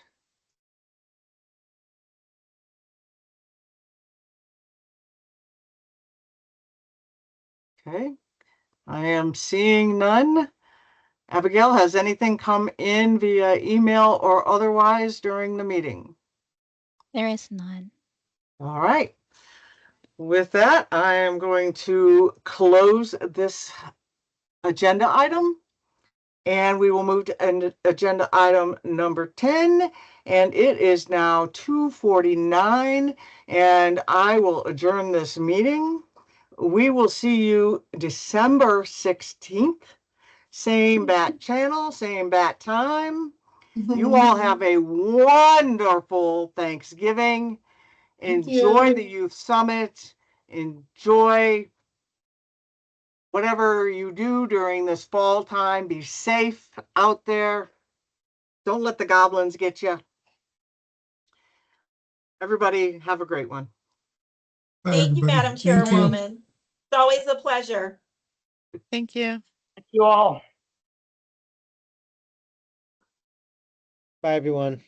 Okay, I am seeing none. Abigail, has anything come in via email or otherwise during the meeting? There is none. All right. With that, I am going to close this agenda item and we will move to agenda item number 10. And it is now 2:49 and I will adjourn this meeting. We will see you December 16th. Same bat channel, same bat time. You all have a wonderful Thanksgiving Enjoy the youth summit. Enjoy whatever you do during this fall time. Be safe out there. Don't let the goblins get you. Everybody have a great one. Bye, Thank you, everybody. Madam Thank you. Chairwoman. It's always a pleasure. Thank you. Thank you all. Bye, everyone.